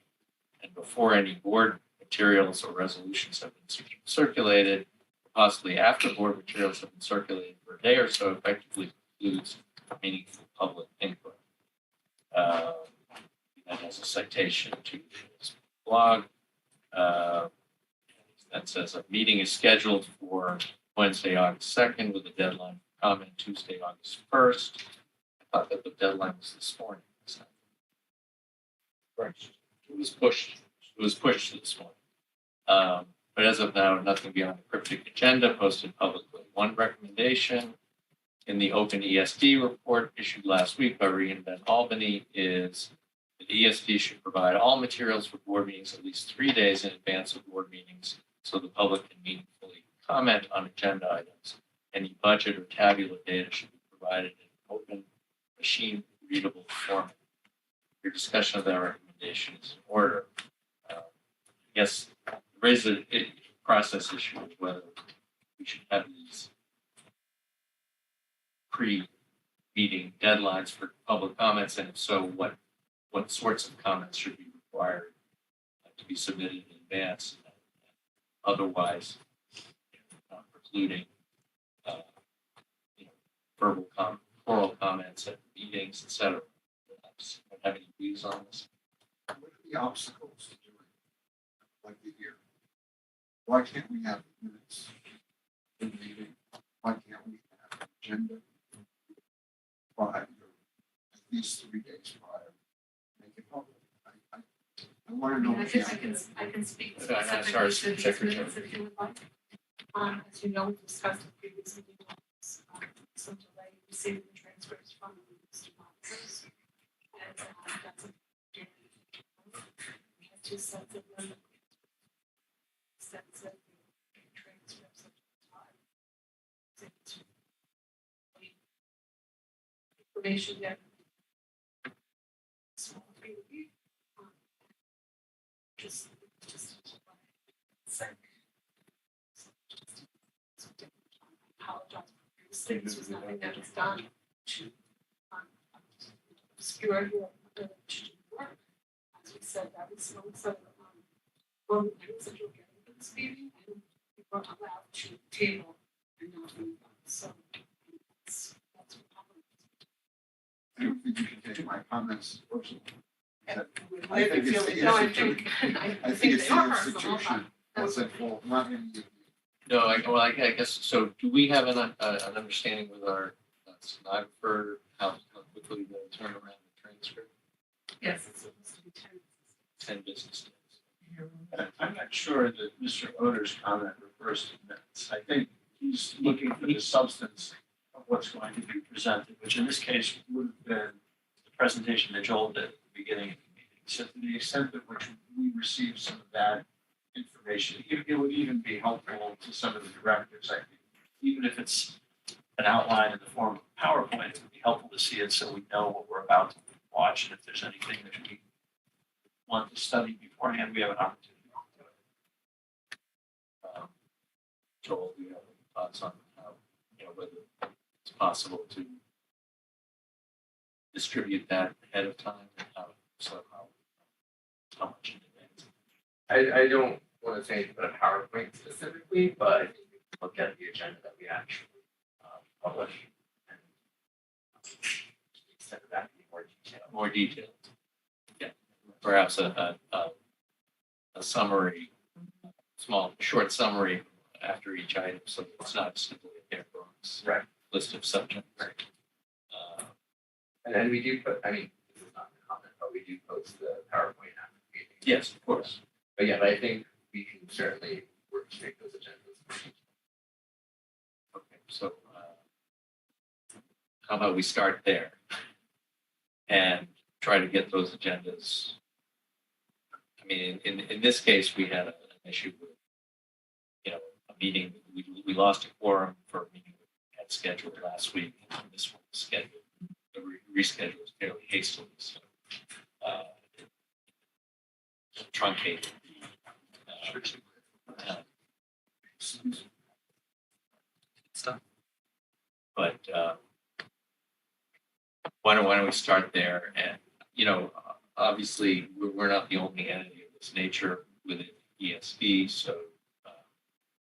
and before any board materials or resolutions have been circulated, possibly after board materials have been circulated for a day or so, effectively precludes meaningful public input. That has a citation to his blog. That says a meeting is scheduled for Wednesday, August 2nd, with a deadline for comment Tuesday, August 1st. I thought that the deadline was this morning. Right. It was pushed to this morning. But as of now, nothing beyond the cryptic agenda posted publicly. One recommendation in the open ESD report issued last week by reInvent Albany is that ESD should provide all materials for board meetings at least 3 days in advance of board meetings so the public can meaningfully comment on agenda items. Any budget or tabular data should be provided in an open, machine-readable format. Your discussion of that recommendation is in order. Yes, there is a process issue of whether we should have these pre-meeting deadlines for public comments, and if so, what sorts of comments should be required to be submitted in advance. Otherwise, not precluding oral comments at meetings, etc. Don't have any views on this. What are the obstacles to doing it? Like the year? Why can't we have minutes in the meeting? Why can't we have an agenda prior, at least 3 days prior? Make it public. I want to know. I can speak Sorry, specifically to these Secretary. minutes if you would like. As you know, we've discussed it previously, some delay receiving the transcripts from Mr. Montrose. And that's a, we have 2 sets of them. Sets of transcripts of time. Information that small preview. Just apologize. This was nothing that was done to obscure your ability to do work. As we said, that was some one of the things that you're getting for this meeting, and we weren't allowed to table and not move on. So that's what happened. I don't think you should take my comments personally. I think it's it's the No, I institution. think, I think it's they are the personal, institution but that's at fault, not any of you. No, I guess, so do we have an understanding with our stenographer, how quickly they'll turn around the transcript? yes, it's supposed to be 10. 10 business days. I'm not sure that Mr. Oder's comment refers to minutes. I think he's looking for the substance of what's going to be presented, which in this case would have been the presentation that Joel did at the beginning of the meeting. So to the extent that which we receive some of that information, it would even be helpful to some of the directors, I think. Even if it's an outline in the form of PowerPoint, it would be helpful to see it so we know what we're about to watch, and if there's anything that we want to study beforehand, we have an opportunity to do it. Joel, do you have any thoughts on how, whether it's possible to distribute that ahead of time and how much in advance? I don't want to say anything about a PowerPoint specifically, but I think we can look at the agenda that we actually publish and extend that to be more detailed. More detailed. Yeah, perhaps a summary, short summary after each item, so it's not simply a bare-bones list of subjects. Right. And then we do put, I mean, this is not a comment, but we do post the PowerPoint after the meeting. Yes, of course. But yeah, but I think we can certainly work to make those agendas. Okay, so how about we start there and try to get those agendas. I mean, in this case, we had an issue with, a meeting. We lost a quorum for a meeting we had scheduled last week. And this one was scheduled, rescheduled fairly hastily. So it truncated. Stuff. But why don't we start there? And obviously we're not the only entity of this nature within ESD, so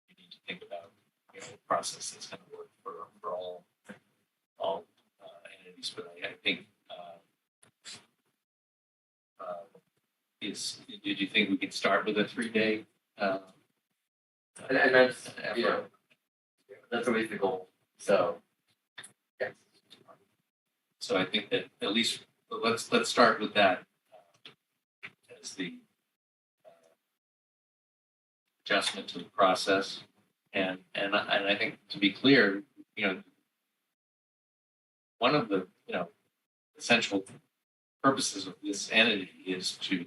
you need to think about a process that's going to work for all entities. But I think did you think we could start with a 3-day? And that's that's always the goal. So yes. So I think that at least let's start with that as the adjustment to the process, and I think, to be clear, one of the essential purposes of this entity is to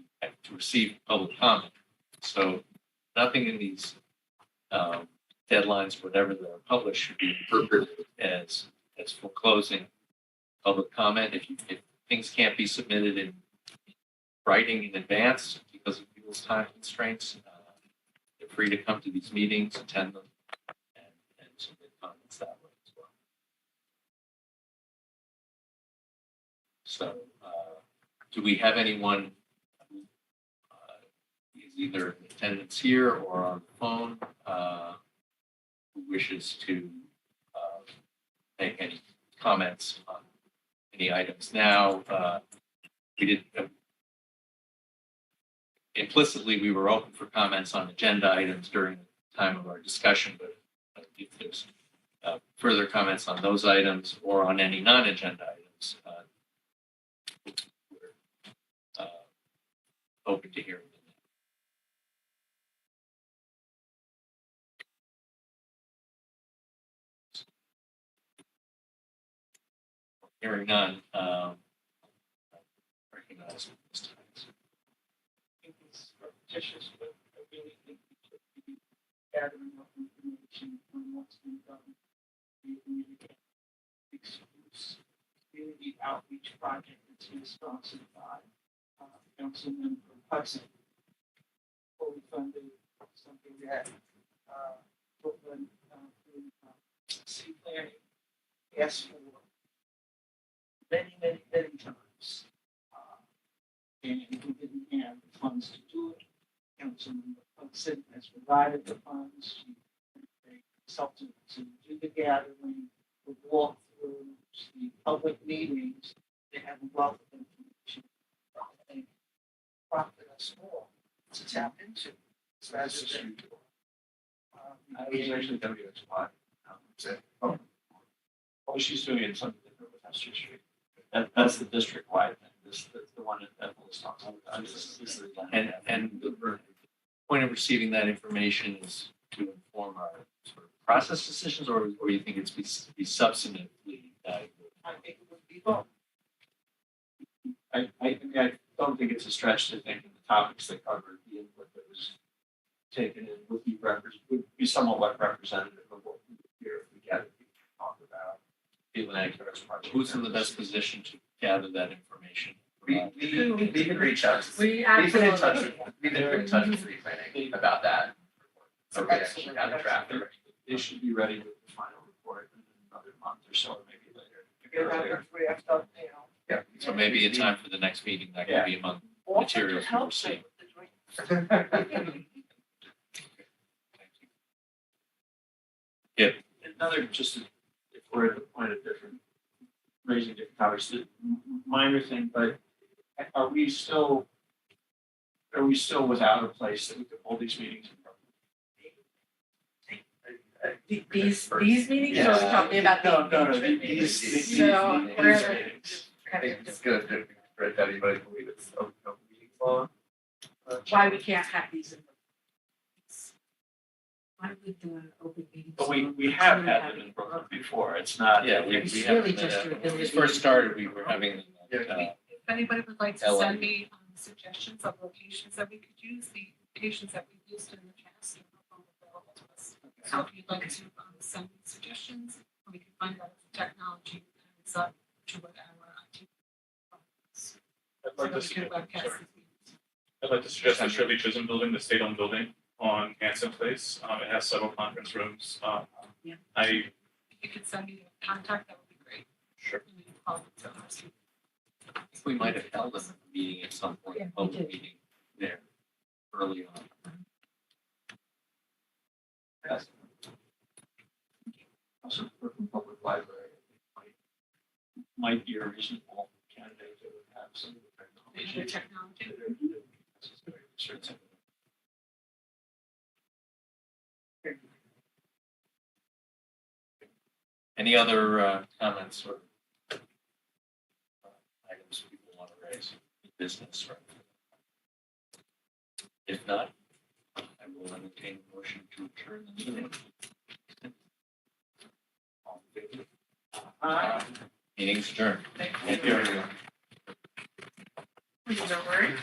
receive public comment. So nothing in these deadlines, whatever they're published, should be interpreted as foreclosing public comment. If things can't be submitted in writing in advance because of people's time constraints, they're free to come to these meetings, attend them, and submit comments that way as well. So, do we have anyone who is either in attendance here or on the phone who wishes to make any comments on any items now? We did implicitly, we were open for comments on agenda items during the time of our discussion, but if there's further comments on those items or on any non-agenda items, we're open to hearing them. Hearing none, recognize this time. I think it's repetitious, but I really think we should be gathering up information on what's been done. We communicate excuse community outreach project that's been sponsored by Councilman Hudson. Fully funded, something that Brooklyn City Planning asked for many times. And we didn't have the funds to do it. Councilman Hudson has provided the funds. She a consultant to do the gathering, the walkthroughs, the public meetings. They have a wealth of information. They profit us all to tap into. So as a I was actually WXY. Oh, she's doing it something different with Hester Street. That's the district-wide thing. that's the one that was talking about. This is the- And the point of receiving that information is to inform our sort of process decisions, or you think it's be substantively valuable? I think it would be both. I mean, I don't think it's a stretch to think the topics that covered the input that was taken in would be somewhat representative of what we would hear if we gathered people to talk about the Atlantic Terrace project. Who's in the best position to gather that information? We can reach out. We We've been in touch absolutely. with, we've been in touch with Free Planning about that. So we actually got a draft already. They should be ready with the final report in another month or so, or maybe later. Get out the draft up, you know. Yeah. So maybe in time for the next meeting, that could be among Also to materials to help receive. them with the draft. Another, just if we're at the point of raising different topics, the minor thing, but are we still without a place that we could hold these meetings in? These meetings, or are we talking about the? These So, wherever. meetings. I think it's good to, for anybody to believe it's open meeting law. Why we can't have these in. Why would the open meetings? But we have had them in Brooklyn before, it's not. Yeah, we It's have, really just your when we ability. first started, we were having, If anybody would like to Ellen. send me suggestions of locations that we could use, the locations that we've used in the past are available to us. So if you'd like to send me suggestions, we can find out if the technology is up to what our IT. I'd like to So we can webcast sorry. these meetings. I'd like to suggest the Shirley Chisholm Building, the state-owned building on Hanson Place. It has several conference rooms. Yeah. I, If you could send me a contact, that would be great. sure. And we can call it to RC. I think we might have held a meeting at some point, Yeah, a we public did. meeting there early on. Yes. Also, Brooklyn Public Library might be a reasonable candidate that would have some of the The technology. technology. Any other comments or items people want to raise in business? Or if not, I will entertain a motion to adjourn the meeting. All in favor? Meeting's adjourned. Thank you. Please don't worry.